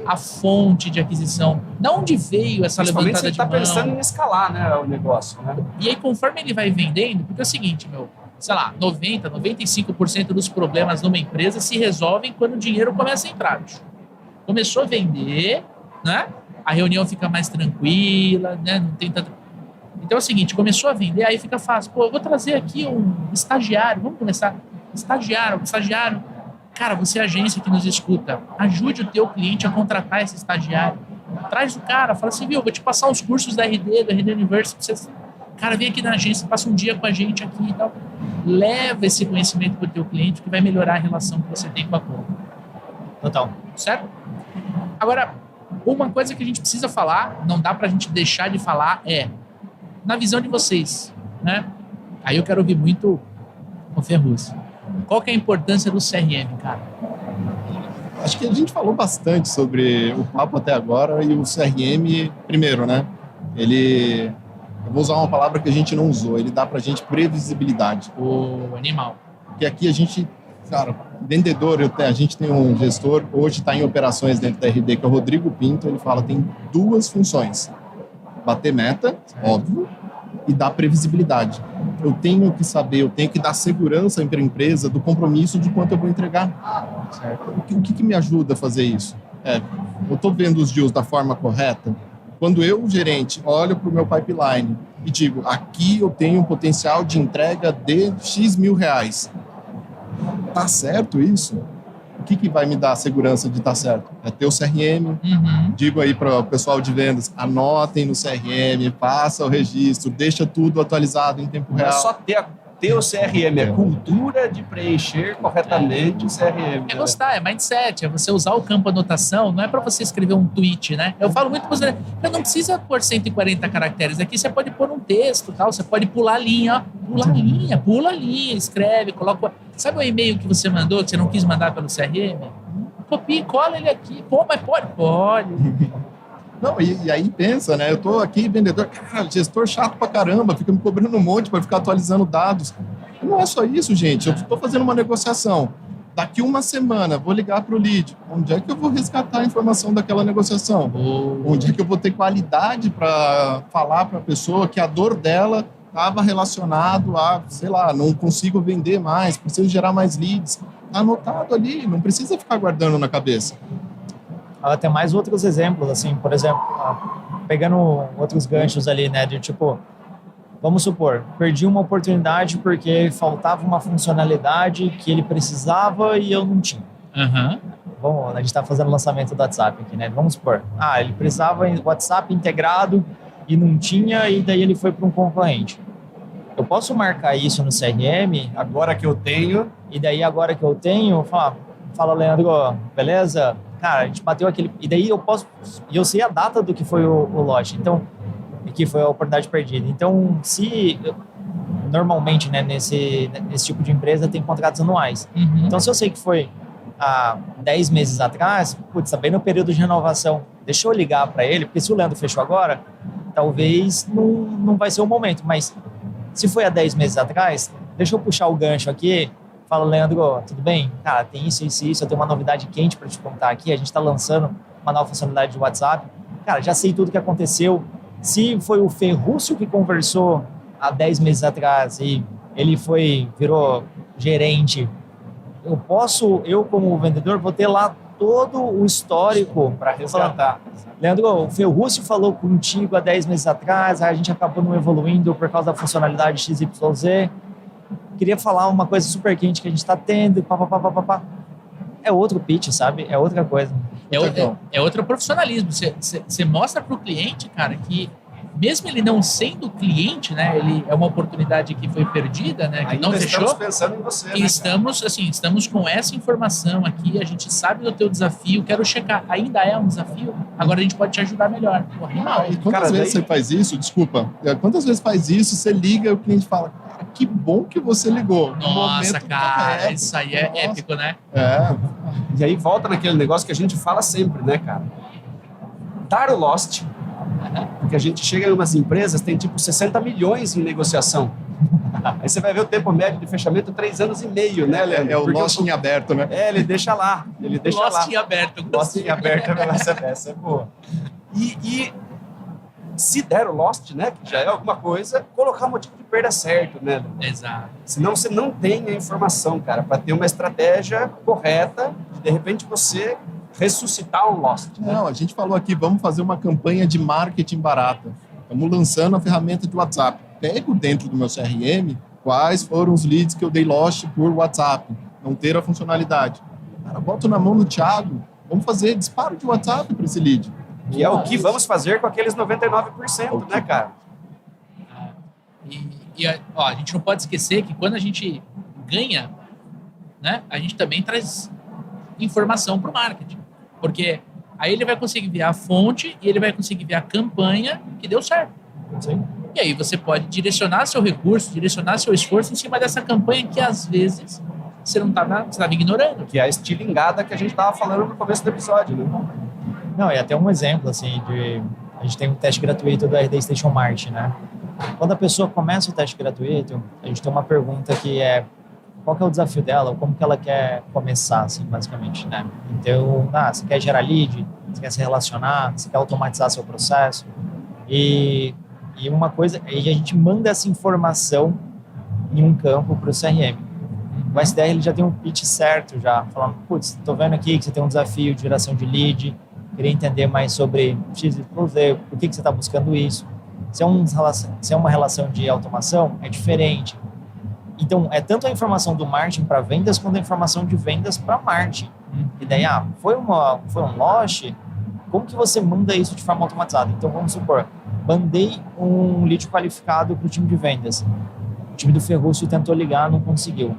a fonte de aquisição, de onde veio essa levantada de mão. Principalmente se ele está pensando em escalar, né, o negócio, né? E aí, conforme ele vai vendendo, porque é o seguinte, 95% dos problemas numa empresa se resolvem quando o dinheiro começa a entrar. Começou a vender, né? A reunião fica mais tranquila, né? Não tem tanto... Então é o seguinte, começou a vender, aí fica fácil. Pô, eu vou trazer aqui um estagiário, vamos começar. Estagiário. Cara, você é agência que nos escuta, ajude o teu cliente a contratar esse estagiário. Traz o cara, fala assim, vou te passar os cursos da RD, do RD University. Cara, vem aqui na agência, passa um dia com a gente aqui e tal. Leva esse conhecimento para o teu cliente que vai melhorar a relação que você tem com a conta. Total. Certo? Agora, uma coisa que a gente precisa falar, não dá pra gente deixar de falar, na visão de vocês, né? Aí eu quero ouvir muito o Ferruz. Qual que é a importância do CRM, cara? Acho que a gente falou bastante sobre o papo até agora e o CRM, primeiro, né? Eu vou usar uma palavra que a gente não usou, ele dá pra gente previsibilidade. O animal. Porque aqui a gente, cara, vendedor, a gente tem um gestor, hoje está em operações dentro da RD, que é o Rodrigo Pinto, ele fala, tem 2 funções. Bater meta, óbvio, e dar previsibilidade. Eu tenho que saber, eu tenho que dar segurança para a empresa do compromisso de quanto eu vou entregar. Certo? O que me ajuda a fazer isso? Eu estou vendo os deals da forma correta. Quando eu, gerente, olho para o meu pipeline e digo, aqui eu tenho um potencial de entrega de X mil reais. Tá certo isso? O que vai me dar a segurança de estar certo? É ter o CRM. Digo aí para o pessoal de vendas, anotem no CRM, faça o registro, deixa tudo atualizado em tempo real. Não é só ter o CRM, é cultura de preencher corretamente o CRM. É gostar, é mindset, é você usar o campo anotação, não é para você escrever um tweet, né? Eu falo muito para você, você não precisa pôr 140 caracteres, aqui você pode pôr um texto, tal, você pode pular linha, pula linha, escreve, coloca... Sabe o e-mail que você mandou, que você não quis mandar pelo CRM? Copia e cola ele aqui. Pô, mas pode? Pode. Não, e aí pensa, né? Eu tô aqui, vendedor, cara, gestor chato pra caramba, fica me cobrando um monte para ficar atualizando dados. Não é só isso, gente. Eu tô fazendo uma negociação. Daqui uma semana, vou ligar pro lead. Onde é que eu vou resgatar a informação daquela negociação? Onde é que eu vou ter qualidade para falar para a pessoa que a dor dela estava relacionado a, sei lá, não consigo vender mais, preciso gerar mais leads. anotado ali, não precisa ficar guardando na cabeça. Tem mais outros exemplos, assim, por exemplo, pegando outros ganchos ali, né, de tipo, vamos supor, perdi uma oportunidade porque faltava uma funcionalidade que ele precisava e eu não tinha. Bom, a gente está fazendo o lançamento do WhatsApp aqui, né? Vamos supor, ele precisava WhatsApp integrado e não tinha, e daí ele foi para um concorrente. Eu posso marcar isso no CRM. Agora que eu tenho. E daí, agora que eu tenho, fala Leandro, beleza? Cara, a gente bateu aquele... E daí eu posso... E eu sei a data do que foi o lote. Então, que foi a oportunidade perdida. Então, se... Normalmente, né, nesse tipo de empresa, tem contratos anuais. Então, se eu sei que foi há 10 meses atrás, putz, tá bem no período de renovação. Deixa eu ligar para ele, porque se o Leandro fechou agora, talvez não vai ser o momento. Mas se foi há 10 meses atrás, deixa eu puxar o gancho aqui. Fala, Leandro, tudo bem? Cara, tem isso, eu tenho uma novidade quente para te contar aqui. A gente está lançando uma nova funcionalidade de WhatsApp. Cara, já sei tudo que aconteceu. Se foi o Ferrúcio que conversou há 10 meses atrás e ele virou gerente, eu como vendedor, vou ter lá todo o histórico para resgatar. Leandro, o Ferrúcio falou contigo há 10 meses atrás, a gente acabou não evoluindo por causa da funcionalidade XYZ. Queria falar uma coisa super quente que a gente está tendo, É outro pitch, sabe? É outra coisa. É outro profissionalismo. Você mostra para o cliente, cara, que mesmo ele não sendo cliente, né? Ele é uma oportunidade que foi perdida, né? Que ainda não fechou. Estamos pensando em você, e estamos com essa informação aqui. A gente sabe do teu desafio. Quero checar. Ainda é um desafio. Agora a gente pode te ajudar melhor. E quantas vezes você faz isso? Desculpa. Quantas vezes faz isso? Você liga e o cliente fala: cara, que bom que você ligou. Nossa, cara, isso aí é épico, né? E aí volta naquele negócio que a gente fala sempre, né, cara? Dar o lost. Porque a gente chega em umas empresas, tem tipo 60 milhões em negociação. Aí você vai ver o tempo médio de fechamento 3 anos e meio, né, Leandro? É o lost em aberto, né? Ele deixa lá. Lost em aberto. Lost em aberto, essa é boa. E se der o lost, né, que já é alguma coisa, colocar o motivo de perda certo, né? Exato. Senão você não tem a informação, cara, para ter uma estratégia correta de repente você ressuscitar um lost. Né? Não, a gente falou aqui, vamos fazer uma campanha de marketing barata. Estamos lançando a ferramenta de WhatsApp. Pego dentro do meu CRM quais foram os leads que eu dei lost por WhatsApp, não ter a funcionalidade. Cara, boto na mão do Thiago, vamos fazer disparo de WhatsApp para esse lead. Que é o que vamos fazer com aqueles 99%, né, cara? A gente não pode esquecer que quando a gente ganha, né, a gente também traz informação para o marketing. Porque aí ele vai conseguir ver a fonte e ele vai conseguir ver a campanha que deu certo. Sim. E aí você pode direcionar seu recurso, direcionar seu esforço em cima dessa campanha que às vezes você não estava ignorando. Que é a estilingada que a gente estava falando no começo do episódio, né? Não, e até um exemplo, assim, a gente tem um teste gratuito do RD Station Marketing, né? Quando a pessoa começa o teste gratuito, a gente tem uma pergunta que é: qual que é o desafio dela, ou como que ela quer começar, assim, basicamente, né? Então, você quer gerar lead, você quer se relacionar, você quer automatizar seu processo. E uma coisa, e a gente manda essa informação em um campo para o CRM. O SDR ele já tem um pitch certo, já, falando: putz, tô vendo aqui que você tem um desafio de geração de lead, queria entender mais sobre XYZ, por que você está buscando isso. Se é uma relação de automação, é diferente. Então, é tanto a informação do marketing para vendas, quanto a informação de vendas para marketing. E daí, foi um lost, como que você manda isso de forma automatizada? Então, vamos supor, mandei um lead qualificado para o time de vendas. O time do Ferrúcio tentou ligar, não conseguiu.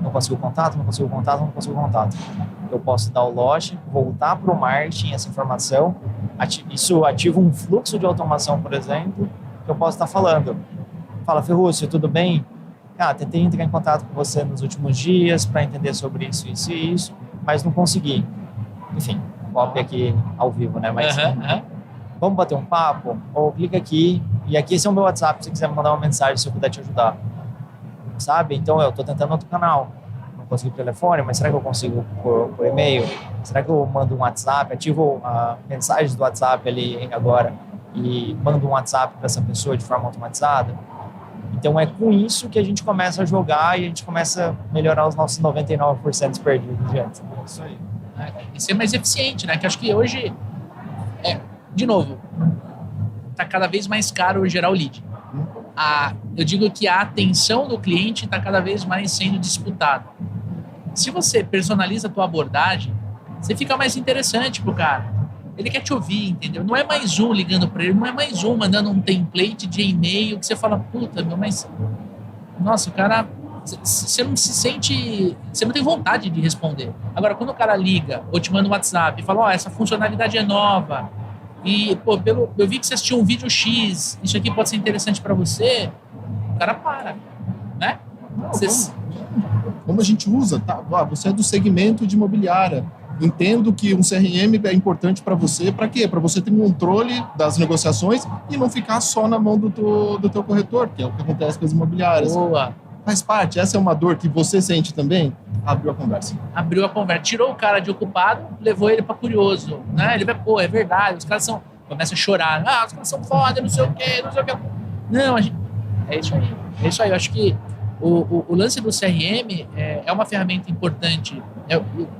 Não conseguiu contato. Eu posso dar o lost, voltar para o marketing essa informação. Isso ativa um fluxo de automação, por exemplo, que eu posso estar falando. Fala, Ferrúcio, tudo bem? Tentei entrar em contato com você nos últimos dias para entender sobre isso e isso, mas não consegui. Enfim, cópia aqui ao vivo, né? Mas vamos bater um papo? Ou clica aqui, e aqui esse é o meu WhatsApp, se você quiser me mandar uma mensagem, se eu puder te ajudar. Sabe? Então, eu estou tentando outro canal. Não consegui por telefone, mas será que eu consigo por e-mail? Será que eu mando um WhatsApp, ativo a mensagem do WhatsApp ali agora e mando um WhatsApp para essa pessoa de forma automatizada? Então é com isso que a gente começa a jogar e a gente começa a melhorar os nossos 99% perdidos de antes. Isso aí. E ser mais eficiente, né? Que acho que hoje, de novo, está cada vez mais caro gerar o lead. Eu digo que a atenção do cliente está cada vez mais sendo disputada. Se você personaliza a tua abordagem, você fica mais interessante pro cara. Ele quer te ouvir, entendeu? Não é mais um ligando para ele, não é mais um mandando um template de e-mail que você fala, puta, meu, mas... Nossa, o cara... Você não se sente... Você não tem vontade de responder. Agora, quando o cara liga ou te manda um WhatsApp e fala, essa funcionalidade é nova e, pô, eu vi que você assistiu um vídeo X, isso aqui pode ser interessante para você, o cara para, né? Como a gente usa, tá? Você é do segmento de imobiliária. Entendo que um CRM é importante para você. Para quê? Para você ter um controle das negociações e não ficar só na mão do teu corretor, que é o que acontece com as imobiliárias. Boa. Faz parte. Essa é uma dor que você sente também? Abriu a conversa. Abriu a conversa. Tirou o cara de ocupado, levou ele para curioso. Né? Ele vai, pô, é verdade, os caras são... Começa a chorar. Os caras são foda, não sei o quê, não sei o quê. Não, a gente... É isso aí. É isso aí. Eu acho que o lance do CRM é uma ferramenta importante.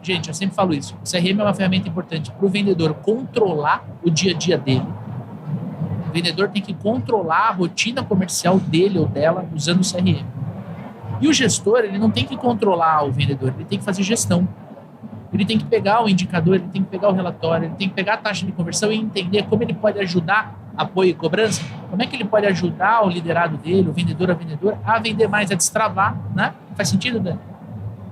Gente, eu sempre falo isso. O CRM é uma ferramenta importante para o vendedor controlar o dia a dia dele. O vendedor tem que controlar a rotina comercial dele ou dela usando o CRM. E o gestor, ele não tem que controlar o vendedor, ele tem que fazer gestão. Ele tem que pegar o indicador, ele tem que pegar o relatório, ele tem que pegar a taxa de conversão e entender como ele pode ajudar apoio e cobrança, como é que ele pode ajudar o liderado dele, o vendedor, a vendedora, a vender mais, a destravar, né? Faz sentido, Dani?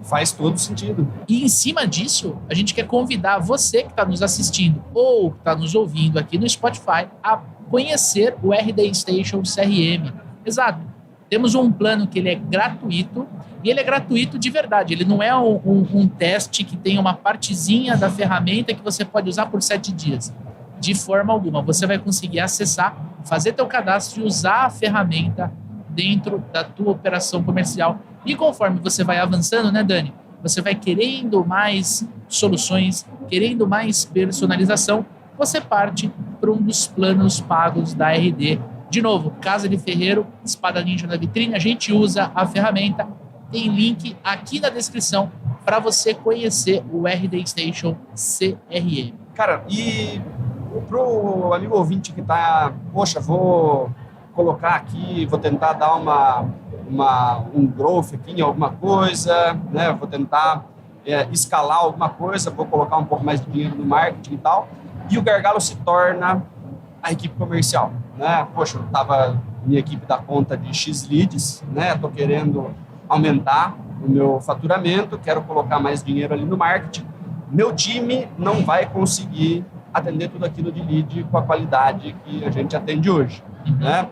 Faz todo sentido. E em cima disso, a gente quer convidar você que está nos assistindo ou está nos ouvindo aqui no Spotify a conhecer o RD Station CRM. Exato. Temos um plano que ele é gratuito e ele é gratuito de verdade. Ele não é um teste que tem uma partezinha da ferramenta que você pode usar por 7 dias. De forma alguma. Você vai conseguir acessar, fazer teu cadastro e usar a ferramenta dentro da tua operação comercial. E conforme você vai avançando, né, Dani? Você vai querendo mais soluções, querendo mais personalização, você parte para um dos planos pagos da RD. De novo, Casa de Ferreiro, Espada Ninja na vitrine, a gente usa a ferramenta. Tem link aqui na descrição para você conhecer o RD Station CRM. Cara, e pro amigo ouvinte que tá, poxa, vou colocar aqui, vou tentar dar um growth aqui em alguma coisa, né? Vou tentar escalar alguma coisa, vou colocar um pouco mais de dinheiro no marketing e tal, e o gargalo se torna a equipe comercial, né? Poxa, minha equipe dá conta de X leads, né? Tô querendo aumentar o meu faturamento, quero colocar mais dinheiro ali no marketing. Meu time não vai conseguir atender tudo aquilo de lead com a qualidade que a gente atende hoje, né?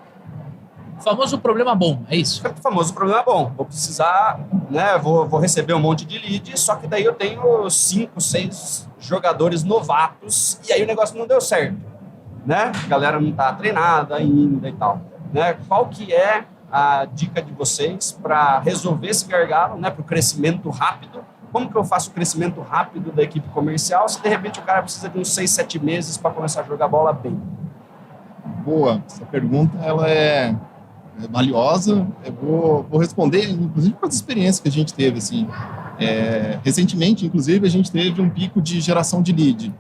O famoso problema bom, é isso? O famoso problema bom. Vou precisar, né? Vou receber um monte de lead, só que daí eu tenho 5, 6 jogadores novatos e aí o negócio não deu certo, né? A galera não está treinada ainda e tal, né? Qual que é a dica de vocês para resolver esse gargalo, né? Para o crescimento rápido? Como que eu faço o crescimento rápido da equipe comercial se de repente o cara precisa de uns 6, 7 meses para começar a jogar bola bem? Boa, essa pergunta ela é valiosa. Eu vou responder, inclusive, com as experiências que a gente teve. Assim. Recentemente, inclusive, a gente teve um pico de geração de lead.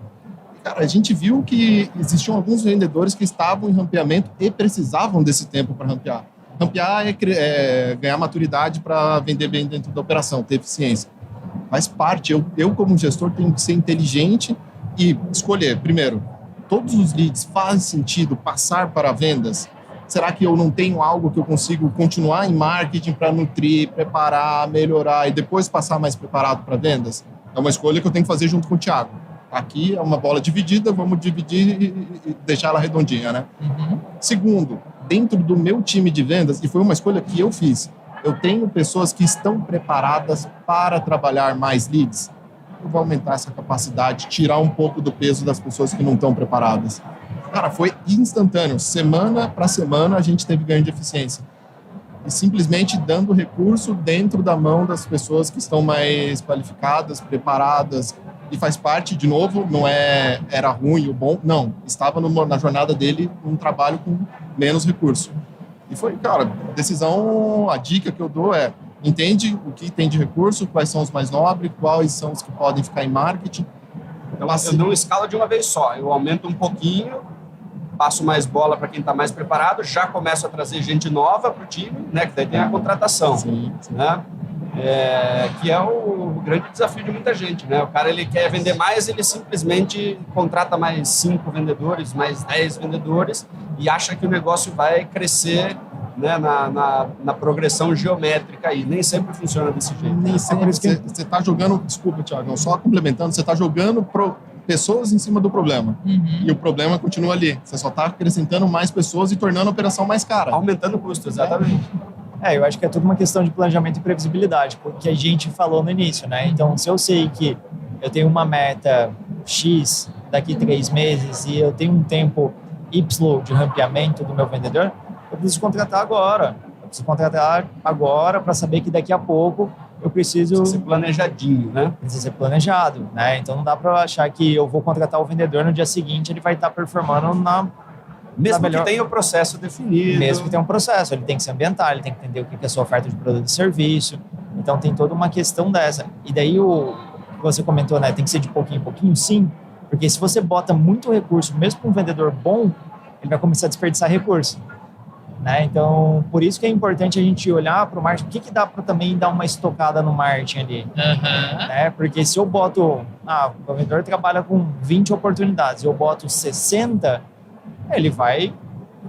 Cara, a gente viu que existiam alguns vendedores que estavam em rampeamento e precisavam desse tempo para rampear. Rampear é ganhar maturidade para vender bem dentro da operação, ter eficiência. Faz parte. Eu, como gestor, tenho que ser inteligente e escolher, primeiro, todos os leads fazem sentido passar para vendas? Será que eu não tenho algo que eu consigo continuar em marketing para nutrir, preparar, melhorar e depois passar mais preparado para vendas? É uma escolha que eu tenho que fazer junto com o Thiago. Aqui é uma bola dividida, vamos dividir e deixar ela redondinha, né? Uhum. Segundo, dentro do meu time de vendas, e foi uma escolha que eu fiz, eu tenho pessoas que estão preparadas para trabalhar mais leads. Eu vou aumentar essa capacidade, tirar um pouco do peso das pessoas que não estão preparadas. Cara, foi instantâneo. Semana para semana a gente teve ganho de eficiência. E simplesmente dando recurso dentro da mão das pessoas que estão mais qualificadas, preparadas. E faz parte, de novo, não era ruim ou bom, não. Estava na jornada dele um trabalho com menos recurso. E foi, cara, decisão, a dica que eu dou é, entende o que tem de recurso, quais são os mais nobres, quais são os que podem ficar em marketing. Eu não escalo de uma vez só, eu aumento um pouquinho, passo mais bola para quem está mais preparado, já começo a trazer gente nova para o time, né? Que daí tem a contratação. Sim. Né? Que é o grande desafio de muita gente, né? O cara, ele quer vender mais, ele simplesmente contrata mais 5 vendedores, mais 10 vendedores e acha que o negócio vai crescer, né, na progressão geométrica aí. Nem sempre funciona desse jeito. Nem sempre. Você está jogando, desculpa, Thiago, só complementando, você está jogando pessoas em cima do problema. E o problema continua ali. Você só está acrescentando mais pessoas e tornando a operação mais cara. Aumentando o custo, exatamente. Eu acho que é tudo uma questão de planejamento e previsibilidade, porque a gente falou no início, né? Então, se eu sei que eu tenho uma meta X daqui 3 meses e eu tenho um tempo Y de rampeamento do meu vendedor, eu preciso contratar agora. Eu preciso contratar agora para saber que daqui a pouco eu preciso... Precisa ser planejadinho, né? Precisa ser planejado, né? Então, não dá para achar que eu vou contratar o vendedor no dia seguinte, ele vai estar performando Mesmo que tenha o processo definido. Mesmo que tenha um processo, ele tem que se ambientar, ele tem que entender o que é a sua oferta de produto e serviço. Então, tem toda uma questão dessa. E daí, o que você comentou, né? Tem que ser de pouquinho em pouquinho, sim. Porque se você bota muito recurso, mesmo para um vendedor bom, ele vai começar a desperdiçar recurso. Né? Então, por isso que é importante a gente olhar para o marketing. O que dá para também dar uma estocada no marketing ali? Né? Porque se eu boto... o vendedor trabalha com 20 oportunidades, eu boto 60... ele vai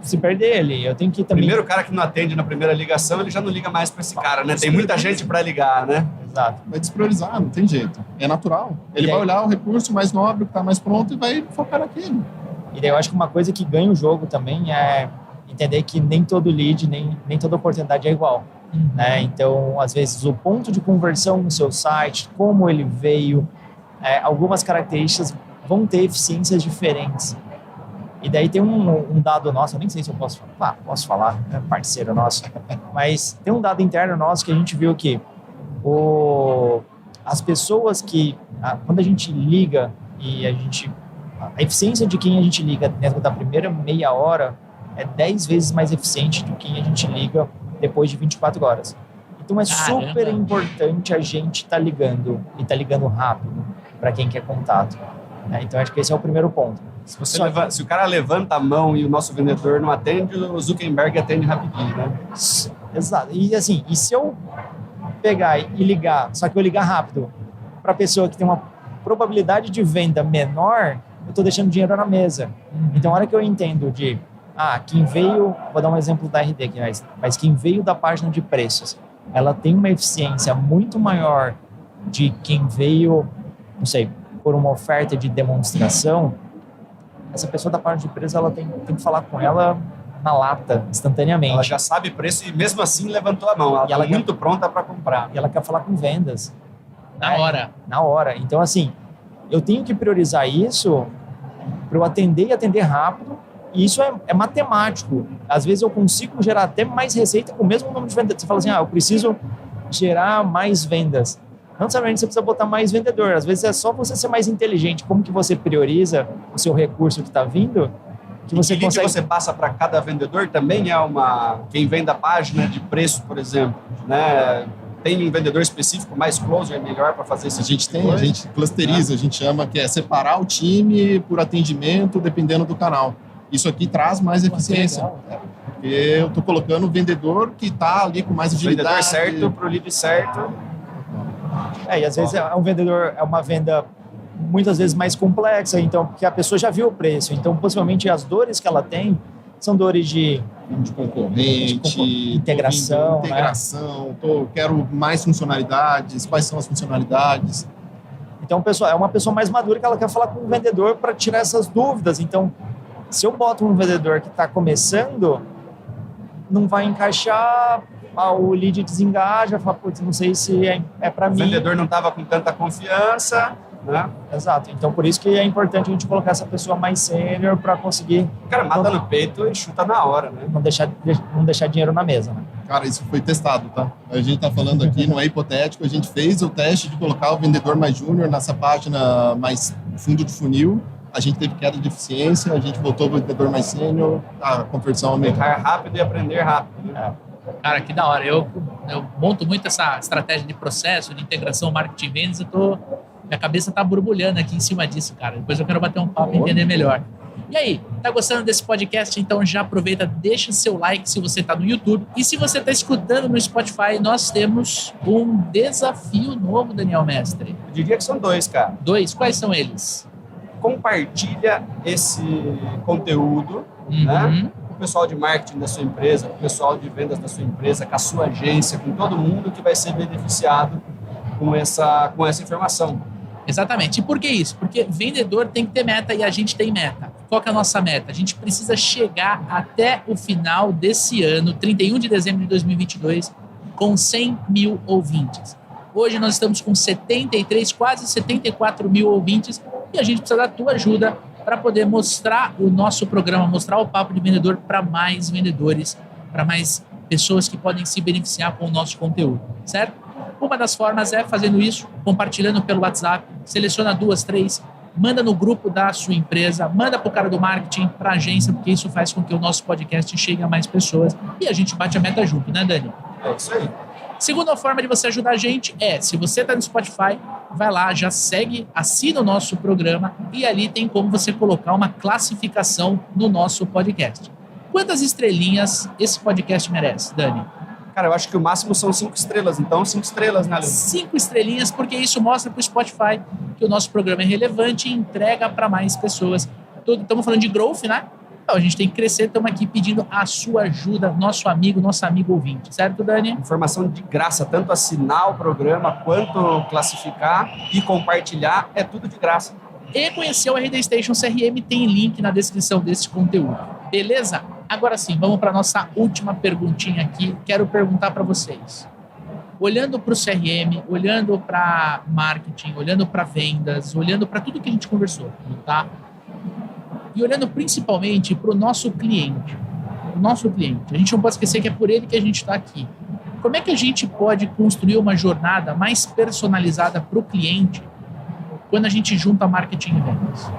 se perder ali. Eu tenho que também... Primeiro cara que não atende na primeira ligação, ele já não liga mais para esse cara, né? Tem muita gente para ligar, né? Exato. Vai despriorizar, não tem jeito. É natural. Ele vai olhar o recurso mais nobre, que está mais pronto, e vai focar naquilo. E daí eu acho que uma coisa que ganha o jogo também é entender que nem todo lead, nem toda oportunidade é igual. Né? Então, às vezes, o ponto de conversão no seu site, como ele veio, algumas características vão ter eficiências diferentes. E daí tem um dado nosso, eu nem sei se eu posso falar, posso falar, é parceiro nosso, mas tem um dado interno nosso que a gente viu que as pessoas que, quando a gente liga e a eficiência de quem a gente liga dentro da primeira meia hora é 10 vezes mais eficiente do que quem a gente liga depois de 24 horas. Então é super importante a gente estar ligando e estar ligando rápido para quem quer contato. Então acho que esse é o primeiro ponto. Se o cara levanta a mão e o nosso vendedor não atende, o Zuckerberg atende rapidinho, né? Exato. E assim, e se eu pegar e ligar, só que eu ligar rápido para a pessoa que tem uma probabilidade de venda menor, eu estou deixando dinheiro na mesa. Então, a hora que eu entendo de, quem veio, vou dar um exemplo da RD aqui, mas quem veio da página de preços, ela tem uma eficiência muito maior de quem veio, não sei, por uma oferta de demonstração. Essa pessoa da página de preços, ela tem que falar com ela na lata, instantaneamente. Ela já sabe preço e mesmo assim levantou a mão. Ela está muito pronta para comprar. E ela quer falar com vendas. Na hora. Então, assim, eu tenho que priorizar isso para eu atender e atender rápido. E isso é matemático. Às vezes eu consigo gerar até mais receita com o mesmo número de vendas. Você fala assim, eu preciso gerar mais vendas. Não necessariamente você precisa botar mais vendedor. Às vezes é só você ser mais inteligente. Como que você prioriza o seu recurso que está vindo, que você consegue... que você passa para cada vendedor também é quem vem da página de preço, por exemplo, né? Tem um vendedor específico mais closer, melhor para fazer esse a gente clusteriza, a gente chama que é separar o time por atendimento dependendo do canal. Isso aqui traz mais eficiência. Porque eu estou colocando o vendedor que está ali com mais agilidade. Vendedor certo para o lead certo. E às vezes é um vendedor, é uma venda muitas vezes mais complexa, então, porque a pessoa já viu o preço, então possivelmente as dores que ela tem são dores de concorrente, integração, quero mais funcionalidades, quais são as funcionalidades. Então, pessoal, é uma pessoa mais madura que ela quer falar com o vendedor para tirar essas dúvidas. Então, se eu boto um vendedor que está começando, não vai encaixar, o lead desengaja, fala, putz, não sei se é para mim. O vendedor não estava com tanta confiança, né? Exato. Então, por isso que é importante a gente colocar essa pessoa mais sênior para conseguir... O cara mata no peito e chuta na hora, né? Não deixar dinheiro na mesa, né? Cara, isso foi testado, tá? A gente tá falando aqui, não é hipotético, a gente fez o teste de colocar o vendedor mais júnior nessa página mais fundo de funil. a gente teve queda de eficiência, a gente voltou para o vendedor mais sênior, a conversão aumentou. Errar rápido e aprender rápido. Né? Cara, que da hora. Eu monto muito essa estratégia de processo, de integração, marketing e vendas. Minha cabeça tá borbulhando aqui em cima disso, cara. Depois eu quero bater um papo e entender melhor. E aí, tá gostando desse podcast? Então já aproveita, deixa seu like se você tá no YouTube. E se você tá escutando no Spotify, nós temos um desafio novo, Daniel Mestre. Eu diria que são 2, cara. 2, quais são eles? Compartilha esse conteúdo, né? Com o pessoal de marketing da sua empresa, com o pessoal de vendas da sua empresa, com a sua agência, com todo mundo que vai ser beneficiado com essa informação. Exatamente. E por que isso? Porque vendedor tem que ter meta e a gente tem meta. Qual que é a nossa meta? A gente precisa chegar até o final desse ano, 31 de dezembro de 2022, com 100 mil ouvintes. Hoje nós estamos com 73, quase 74 mil ouvintes e a gente precisa da tua ajuda para poder mostrar o nosso programa, mostrar o Papo de Vendedor para mais vendedores, para mais pessoas que podem se beneficiar com o nosso conteúdo, certo? Uma das formas é fazendo isso, compartilhando pelo WhatsApp, seleciona 2, 3, manda no grupo da sua empresa, manda para o cara do marketing, para a agência, porque isso faz com que o nosso podcast chegue a mais pessoas e a gente bate a meta junto, né, Dani? É isso aí. Segunda forma de você ajudar a gente é, se você está no Spotify, vai lá, já segue, assina o nosso programa e ali tem como você colocar uma classificação no nosso podcast. Quantas estrelinhas esse podcast merece, Dani? Cara, eu acho que o máximo são 5 estrelas. Então, 5 estrelas, né, Leandro? 5 estrelinhas, porque isso mostra para o Spotify que o nosso programa é relevante e entrega para mais pessoas. Estamos falando de growth, né? Então, a gente tem que crescer. Estamos aqui pedindo a sua ajuda, nosso amigo ouvinte. Certo, Dani? Informação de graça. Tanto assinar o programa, quanto classificar e compartilhar. É tudo de graça. E conhecer o RD Station CRM, tem link na descrição desse conteúdo. Beleza? Agora sim, vamos para a nossa última perguntinha aqui. Quero perguntar para vocês. Olhando para o CRM, olhando para marketing, olhando para vendas, olhando para tudo que a gente conversou, tá? E olhando principalmente para o nosso cliente. O nosso cliente. A gente não pode esquecer que é por ele que a gente está aqui. Como é que a gente pode construir uma jornada mais personalizada para o cliente quando a gente junta marketing e vendas?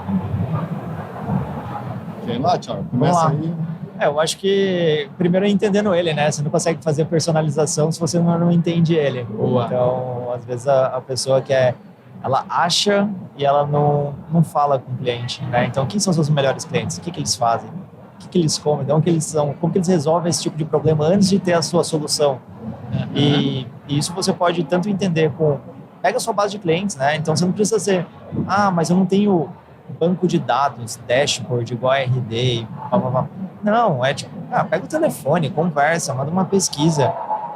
Vem lá, Thiago. Começa aí. Eu acho que primeiro é entendendo ele, né? Você não consegue fazer personalização se você não entende ele. Boa. Então, às vezes a pessoa ela acha e ela não fala com o cliente, né? Então, quem são os seus melhores clientes? O que eles fazem? O que eles comem? De onde eles são? Como que eles resolvem esse tipo de problema antes de ter a sua solução? E isso você pode tanto entender pega a sua base de clientes, né? Então, você não precisa ser, mas eu não tenho banco de dados, dashboard, igual a RD e blá, blá, blá. Não, é tipo, pega o telefone, conversa, manda uma pesquisa.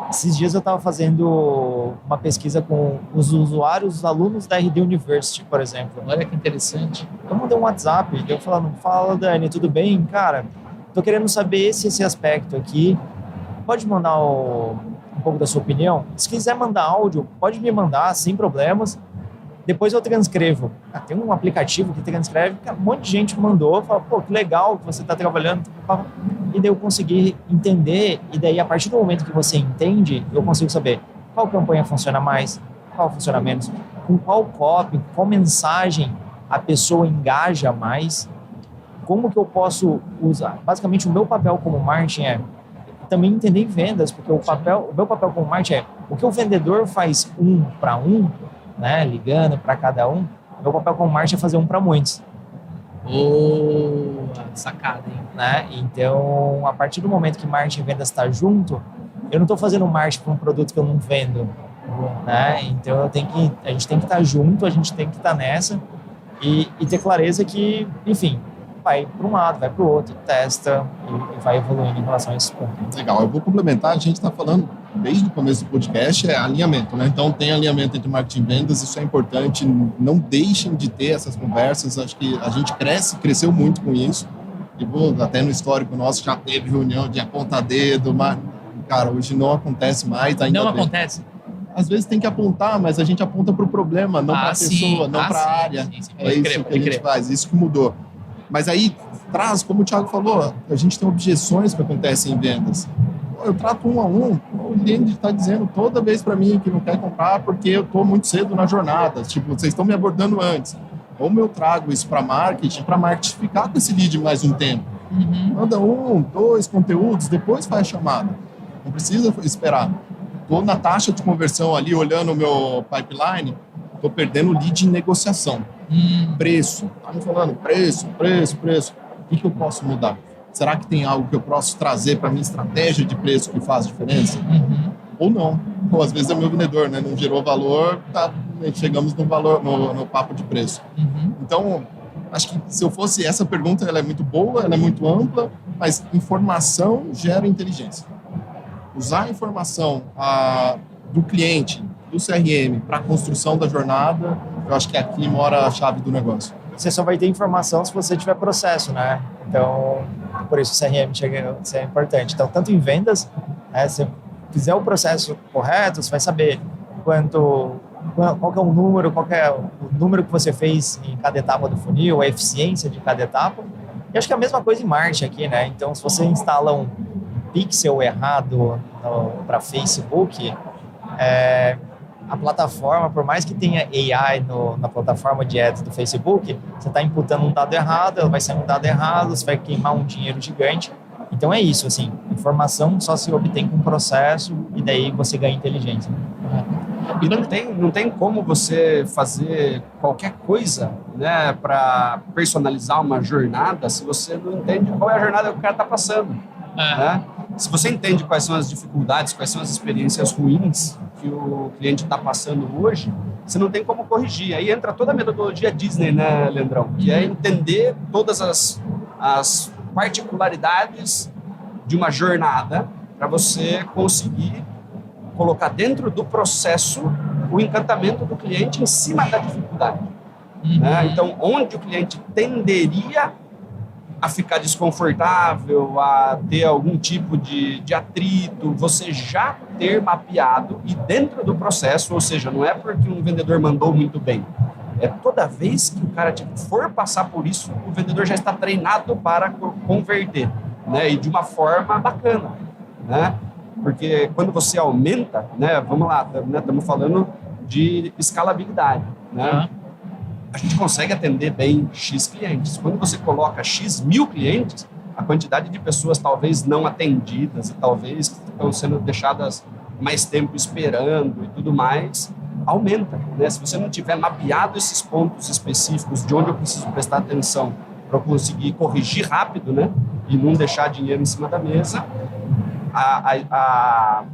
Esses dias eu estava fazendo uma pesquisa com os usuários, os alunos da RD University, por exemplo. Olha que interessante. Eu mandei um WhatsApp, eu falando, fala Dani, tudo bem? Cara, tô querendo saber esse aspecto aqui. Pode mandar um pouco da sua opinião? Se quiser mandar áudio, pode me mandar, sem problemas. Depois eu transcrevo. Tem um aplicativo que transcreve, um monte de gente mandou, fala, pô, que legal que você está trabalhando. E daí eu consegui entender, e daí a partir do momento que você entende, eu consigo saber qual campanha funciona mais, qual funciona menos, com qual copy, qual mensagem a pessoa engaja mais, como que eu posso usar. Basicamente, o meu papel como marketing é também entender vendas, porque o meu papel como marketing é o que o vendedor faz 1 para 1, né, ligando para cada um, meu papel como marketing é fazer 1 para muitos. Sacada, hein? Né? Então, a partir do momento que marketing e vendas está junto, eu não estou fazendo marketing para um produto que eu não vendo. Né? Então, a gente tem que estar junto, a gente tem que estar nessa e ter clareza que, enfim, vai para um lado, vai para o outro, testa e vai evoluindo em relação a esse ponto. Legal, eu vou complementar, a gente está falando desde o começo do podcast, é alinhamento, né? Então tem alinhamento entre marketing e vendas, isso é importante, não deixem de ter essas conversas, acho que a gente cresceu muito com isso, e até no histórico nosso já teve reunião de apontar dedo, mas, cara, hoje não acontece mais. Ainda não acontece? Às vezes tem que apontar, mas a gente aponta para o problema, não para a pessoa, não para a área. Sim. É isso que a gente faz, isso que mudou. Mas aí traz, como o Thiago falou, a gente tem objeções que acontecem em vendas. Eu trato 1 a 1, o cliente está dizendo toda vez para mim que não quer comprar porque eu estou muito cedo na jornada. Tipo, vocês estão me abordando antes. Como eu trago isso para marketing ficar com esse lead mais um tempo. Manda 1, 2 conteúdos, depois faz a chamada. Não precisa esperar. Estou na taxa de conversão ali, olhando o meu pipeline, estou perdendo lead em negociação. Preço. Tá me falando preço. O que eu posso mudar? Será que tem algo que eu posso trazer para minha estratégia de preço que faz diferença? Ou não. Ou às vezes é meu vendedor, né? Não gerou valor, chegamos no valor, no papo de preço. Então, acho que se eu fosse essa pergunta, ela é muito boa, ela é muito ampla, mas informação gera inteligência. Usar a informação do cliente, do CRM, para a construção da jornada, eu acho que aqui mora a chave do negócio. Você só vai ter informação se você tiver processo, né? Então, por isso o CRM é importante. Então, tanto em vendas, se fizer o processo correto, você vai saber qual que é o número que você fez em cada etapa do funil, a eficiência de cada etapa. E acho que é a mesma coisa em marketing aqui, né? Então, se você instala um pixel errado para Facebook, a plataforma, por mais que tenha AI na plataforma de ads do Facebook, você está imputando um dado errado, vai ser um dado errado, você vai queimar um dinheiro gigante. Então é isso, assim, informação só se obtém com processo e daí você ganha inteligência. E não tem como você fazer qualquer coisa, né, para personalizar uma jornada se você não entende qual é a jornada que o cara está passando. Né? Se você entende quais são as dificuldades, quais são as experiências ruins que o cliente está passando hoje, você não tem como corrigir. Aí entra toda a metodologia Disney, né, Leandrão? Que é entender todas as particularidades de uma jornada para você conseguir colocar dentro do processo o encantamento do cliente em cima da dificuldade. Né? Então, onde o cliente tenderia a ficar desconfortável, a ter algum tipo de atrito, você já ter mapeado e dentro do processo, ou seja, não é porque um vendedor mandou muito bem, é toda vez que o cara for passar por isso, o vendedor já está treinado para converter, né? E de uma forma bacana, né? Porque quando você aumenta, né? Vamos lá, né? Estamos falando de escalabilidade, né? A gente consegue atender bem X clientes. Quando você coloca X mil clientes, a quantidade de pessoas talvez não atendidas e talvez que estão sendo deixadas mais tempo esperando e tudo mais, aumenta. Né? Se você não tiver mapeado esses pontos específicos de onde eu preciso prestar atenção para eu conseguir corrigir rápido, né? E não deixar dinheiro em cima da mesa,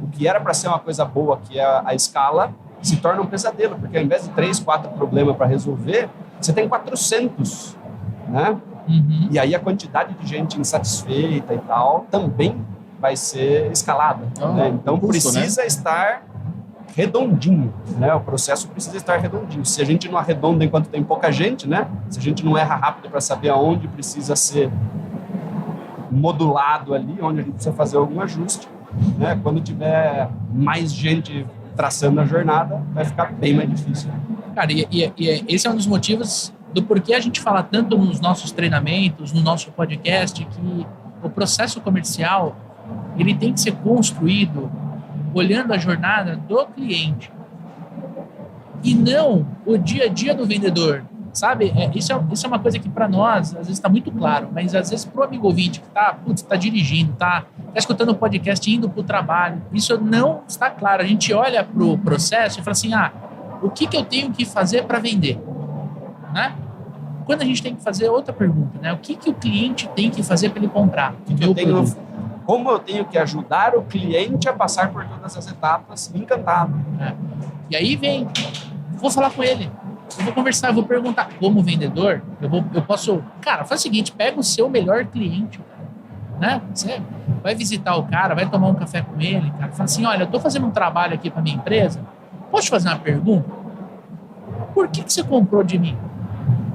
o que era para ser uma coisa boa, que é a escala, se torna um pesadelo, porque ao invés de 3, 4 problemas para resolver, você tem 400, né? E aí a quantidade de gente insatisfeita e tal também vai ser escalada. Né? Então precisa estar redondinho, né? O processo precisa estar redondinho. Se a gente não arredonda enquanto tem pouca gente, né? Se a gente não erra rápido para saber aonde precisa ser modulado ali, onde a gente precisa fazer algum ajuste, né? Quando tiver mais gente traçando a jornada, vai ficar bem mais difícil. Cara, e esse é um dos motivos do porquê a gente fala tanto nos nossos treinamentos, no nosso podcast, que o processo comercial ele tem que ser construído olhando a jornada do cliente e não o dia a dia do vendedor, sabe? Isso é uma coisa que para nós às vezes está muito claro, mas às vezes para o amigo ouvinte que está dirigindo, está escutando o podcast, indo para o trabalho, isso não está claro. A gente olha para o processo e fala assim, o que eu tenho que fazer para vender? Né? Quando a gente tem que fazer outra pergunta, né? O que o cliente tem que fazer para ele comprar? Como eu tenho que ajudar o cliente a passar por todas as etapas encantado. E aí vou falar com ele, eu vou conversar, eu vou perguntar como vendedor, eu posso... Cara, faz o seguinte, pega o seu melhor cliente, né? Você vai visitar o cara, vai tomar um café com ele, cara, fala assim, olha, eu estou fazendo um trabalho aqui para minha empresa, posso te fazer uma pergunta? Por que você comprou de mim?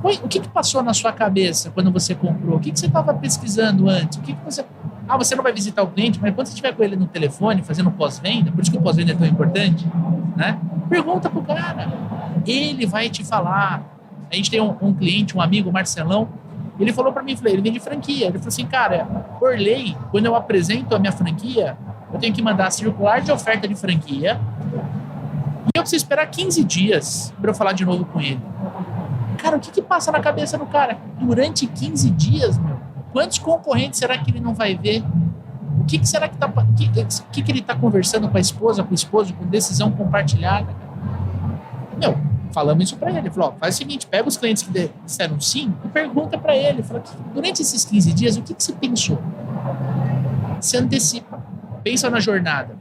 O que passou na sua cabeça quando você comprou? O que você estava pesquisando antes? Você não vai visitar o cliente, mas quando você estiver com ele no telefone, fazendo pós-venda, por isso que o pós-venda é tão importante, né? Pergunta pro cara. Ele vai te falar. A gente tem um cliente, um amigo, o Marcelão, ele falou para mim, ele vende franquia. Ele falou assim, cara, por lei, quando eu apresento a minha franquia, eu tenho que mandar circular de oferta de franquia e eu preciso esperar 15 dias para eu falar de novo com ele. cara, o que passa na cabeça do cara? Durante 15 dias, meu, quantos concorrentes será que ele não vai ver? O que será que que ele está conversando com a esposa, com o esposo, com decisão compartilhada? Meu, falamos isso para ele. Ele falou, faz o seguinte, pega os clientes que disseram sim e pergunta para ele. Fala, durante esses 15 dias, o que você pensou? Você antecipa. Pensa na jornada.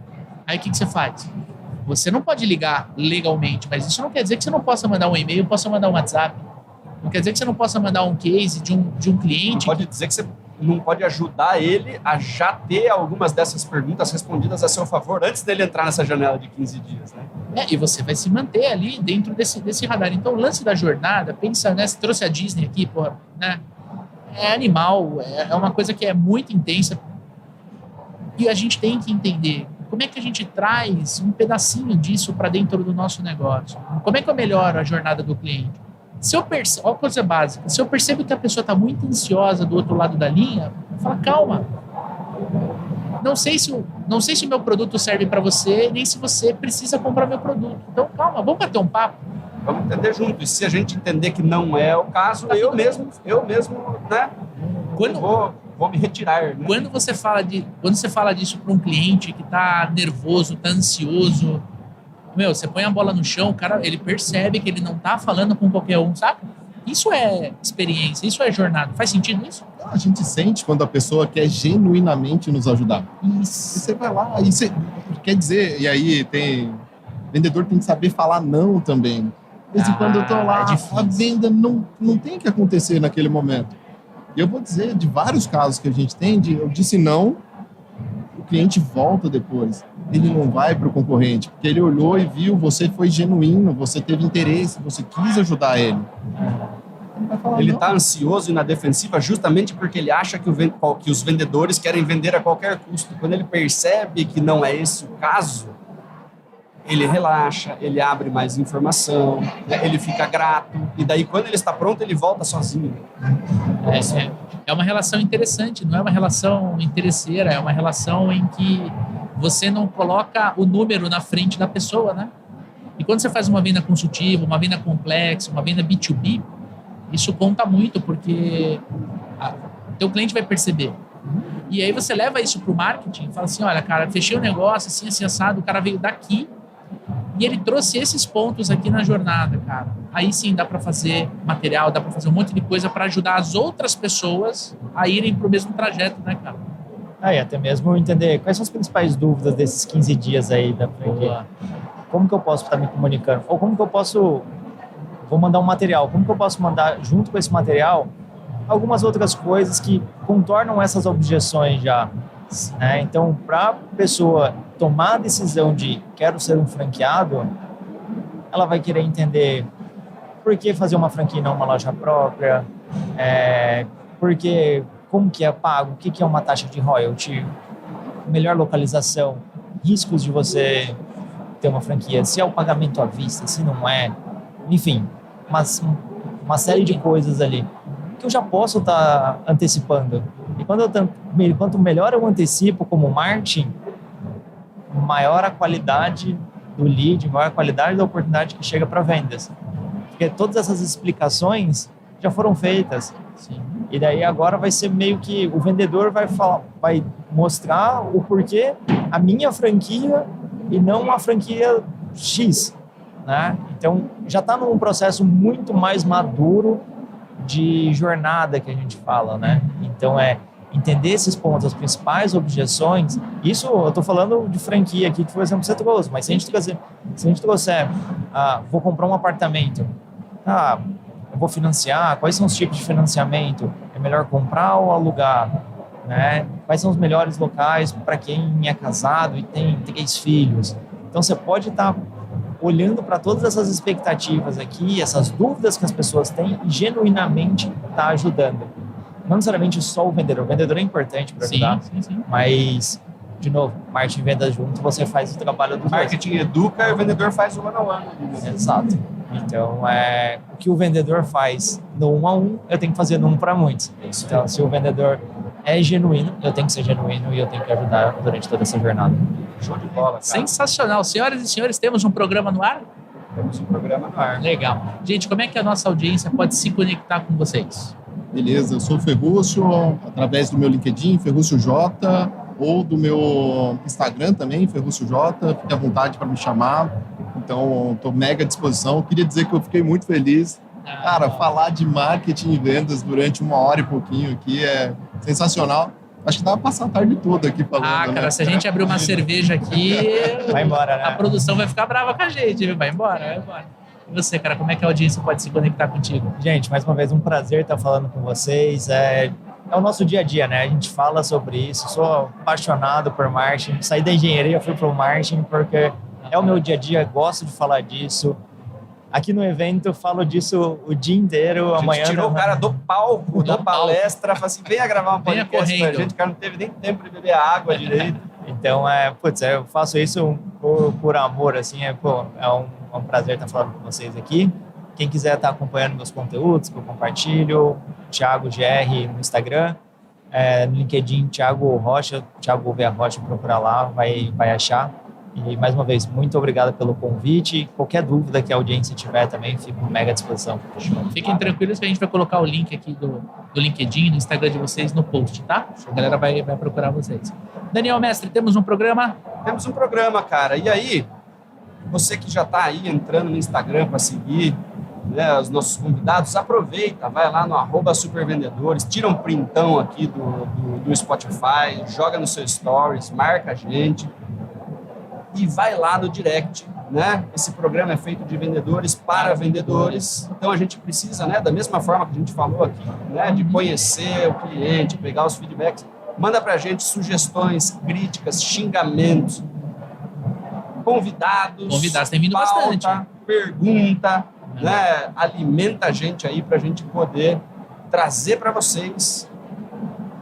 Aí o que você faz? Você não pode ligar legalmente, mas isso não quer dizer que você não possa mandar um e-mail, possa mandar um WhatsApp. Não quer dizer que você não possa mandar um case de um cliente. Não pode dizer que você não pode ajudar ele a já ter algumas dessas perguntas respondidas a seu favor antes dele entrar nessa janela de 15 dias, né? E você vai se manter ali dentro desse radar. Então, o lance da jornada, pensa, né? Você trouxe a Disney aqui, porra, né? É animal, é uma coisa que é muito intensa. E a gente tem que entender como é que a gente traz um pedacinho disso para dentro do nosso negócio. Como é que eu melhoro a jornada do cliente? Se eu percebo, olha a coisa básica, se eu percebo que a pessoa está muito ansiosa do outro lado da linha, eu falo, calma. Não sei se o meu produto serve para você, nem se você precisa comprar meu produto. Então, calma, vamos bater um papo. Vamos entender junto. E se a gente entender que não é o caso, tá eu mesmo, né? Vou me retirar. Né? Quando você fala disso para um cliente que está nervoso, está ansioso, meu, você põe a bola no chão, o cara, ele percebe que ele não está falando com qualquer um, sabe? Isso é experiência, isso é jornada. Faz sentido isso? A gente sente quando a pessoa quer genuinamente nos ajudar. Isso. E você vai lá, e você quer dizer, e aí vendedor tem que saber falar não também. De vez em quando eu tô lá, a venda não tem que acontecer naquele momento. E eu vou dizer, de vários casos que a gente tem, eu disse não, o cliente volta depois. Ele não vai para o concorrente, porque ele olhou e viu, você foi genuíno, você teve interesse, você quis ajudar ele. Ele está ansioso e na defensiva justamente porque ele acha que os vendedores querem vender a qualquer custo. Quando ele percebe que não é esse o caso, ele relaxa, ele abre mais informação, né? Ele fica grato, e daí quando ele está pronto, ele volta sozinho. É uma relação interessante, não é uma relação interesseira, é uma relação em que você não coloca o número na frente da pessoa, né? E quando você faz uma venda consultiva, uma venda complexa, uma venda B2B, isso conta muito, porque o teu cliente vai perceber. E aí você leva isso para o marketing e fala assim, olha, cara, fechei o negócio, assim, assado, o cara veio daqui e ele trouxe esses pontos aqui na jornada, cara. Aí sim dá para fazer material, dá para fazer um monte de coisa para ajudar as outras pessoas a irem para o mesmo trajeto, né, cara? E até mesmo entender quais são as principais dúvidas desses 15 dias aí da franquia. Como que eu posso estar me comunicando? Ou como que eu posso... Vou mandar um material. Como que eu posso mandar, junto com esse material, algumas outras coisas que contornam essas objeções já, né? Então, para a pessoa tomar a decisão de quero ser um franqueado, ela vai querer entender por que fazer uma franquia e não uma loja própria, como que é pago, o que é uma taxa de royalty, melhor localização, riscos de você ter uma franquia, se é o pagamento à vista, se não é, enfim, uma série de coisas ali que eu já posso estar antecipando. E quanto melhor eu antecipo como marketing, maior a qualidade do lead, maior a qualidade da oportunidade que chega para vendas. Porque todas essas explicações já foram feitas. Sim. E daí agora vai ser meio que o vendedor vai mostrar o porquê a minha franquia e não a franquia X, né? Então já está num processo muito mais maduro de jornada que a gente fala, né? Então entender esses pontos, as principais objeções. Isso eu estou falando de franquia aqui, que foi o exemplo que você trouxe, mas se a gente trouxer, vou comprar um apartamento, eu vou financiar, quais são os tipos de financiamento? É melhor comprar ou alugar? Né? Quais são os melhores locais para quem é casado e tem 3 filhos? Então você pode estar olhando para todas essas expectativas aqui, essas dúvidas que as pessoas têm e genuinamente está ajudando. Não necessariamente só o vendedor é importante para ajudar, sim. Mas, de novo, marketing e venda junto, você faz o trabalho dos dois. Marketing educa e o vendedor faz o one-on-one. Exato. Então, o que o vendedor faz no 1-a-1, eu tenho que fazer no 1 para muitos. Então, se o vendedor é genuíno, eu tenho que ser genuíno e eu tenho que ajudar durante toda essa jornada. Show de bola, cara. Sensacional. Senhoras e senhores, temos um programa no ar? temos um programa no ar. Legal. Gente, como é que a nossa audiência pode se conectar com vocês? Beleza, eu sou o Ferruccio, através do meu LinkedIn, Ferruccio J, ou do meu Instagram também, Ferruccio J, fique à vontade para me chamar. Então, estou mega à disposição. Eu queria dizer que eu fiquei muito feliz. Cara, falar de marketing e vendas durante 1 hora e pouquinho aqui é sensacional. Acho que dá para passar a tarde toda aqui falando. Cara, né? se a gente abrir uma cerveja aqui, vai embora, né? A produção vai ficar brava com a gente, viu? Vai embora. E você, cara, como é que a audiência pode se conectar contigo? Gente, mais uma vez, um prazer estar falando com vocês. É o nosso dia a dia, né? A gente fala sobre isso. Sou apaixonado por marketing. Saí da engenharia, fui para o marketing porque é o meu dia a dia. Gosto de falar disso. Aqui no evento eu falo disso o dia inteiro. A gente amanhã tirou o cara do palco, da palestra, falou assim, venha gravar um podcast com a gente. O cara não teve nem tempo de beber água direito. Então, eu faço isso por amor, assim, é um prazer estar falando com vocês aqui. Quem quiser estar acompanhando meus conteúdos, que eu compartilho, Thiago GR no Instagram, no LinkedIn, Thiago Rocha, Thiago Gouveia Rocha, procura lá, vai achar. E, mais uma vez, muito obrigado pelo convite. Qualquer dúvida que a audiência tiver também, fico mega à disposição. Fiquem tranquilos que a gente vai colocar o link aqui do LinkedIn, no Instagram de vocês, no post, tá? A galera vai procurar vocês. Daniel Mestre, temos um programa? Temos um programa, cara. E aí, você que já está aí entrando no Instagram para seguir, né, os nossos convidados, aproveita, vai lá no @supervendedores, tira um printão aqui do Spotify, joga no seu stories, marca a gente e vai lá no direct, né? Esse programa é feito de vendedores para vendedores, então a gente precisa, né, da mesma forma que a gente falou aqui, né, de conhecer o cliente, pegar os feedbacks, manda pra gente sugestões, críticas, xingamentos, convidados, tem vindo pauta, bastante. Pergunta, né? Alimenta a gente aí pra gente poder trazer para vocês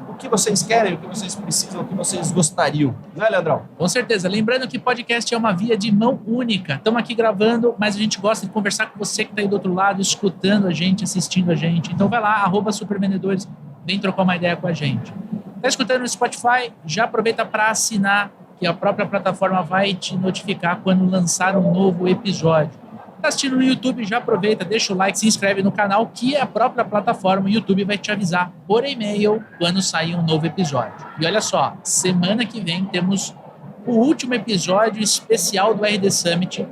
o que vocês querem, o que vocês precisam, o que vocês gostariam. Não é, Leandrão? Com certeza. Lembrando que podcast é uma via de mão única. Estamos aqui gravando, mas a gente gosta de conversar com você que está aí do outro lado, escutando a gente, assistindo a gente. Então vai lá, @supervendedores, vem trocar uma ideia com a gente. Está escutando no Spotify? Já aproveita para assinar, que a própria plataforma vai te notificar quando lançar um novo episódio. Está assistindo no YouTube? Já aproveita, deixa o like, se inscreve no canal, que a própria plataforma, o YouTube, vai te avisar por e-mail quando sair um novo episódio. E olha só, semana que vem temos o último episódio especial do RD Summit,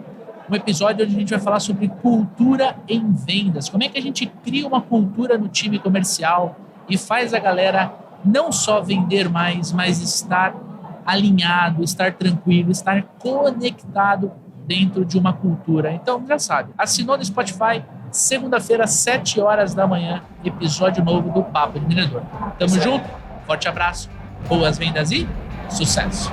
um episódio onde a gente vai falar sobre cultura em vendas. Como é que a gente cria uma cultura no time comercial e faz a galera não só vender mais, mas estar alinhado, estar tranquilo, estar conectado dentro de uma cultura. Então, já sabe, assinou no Spotify, segunda-feira, 7 horas da manhã, episódio novo do Papo de Vendedor. Tamo junto, forte abraço, boas vendas e sucesso!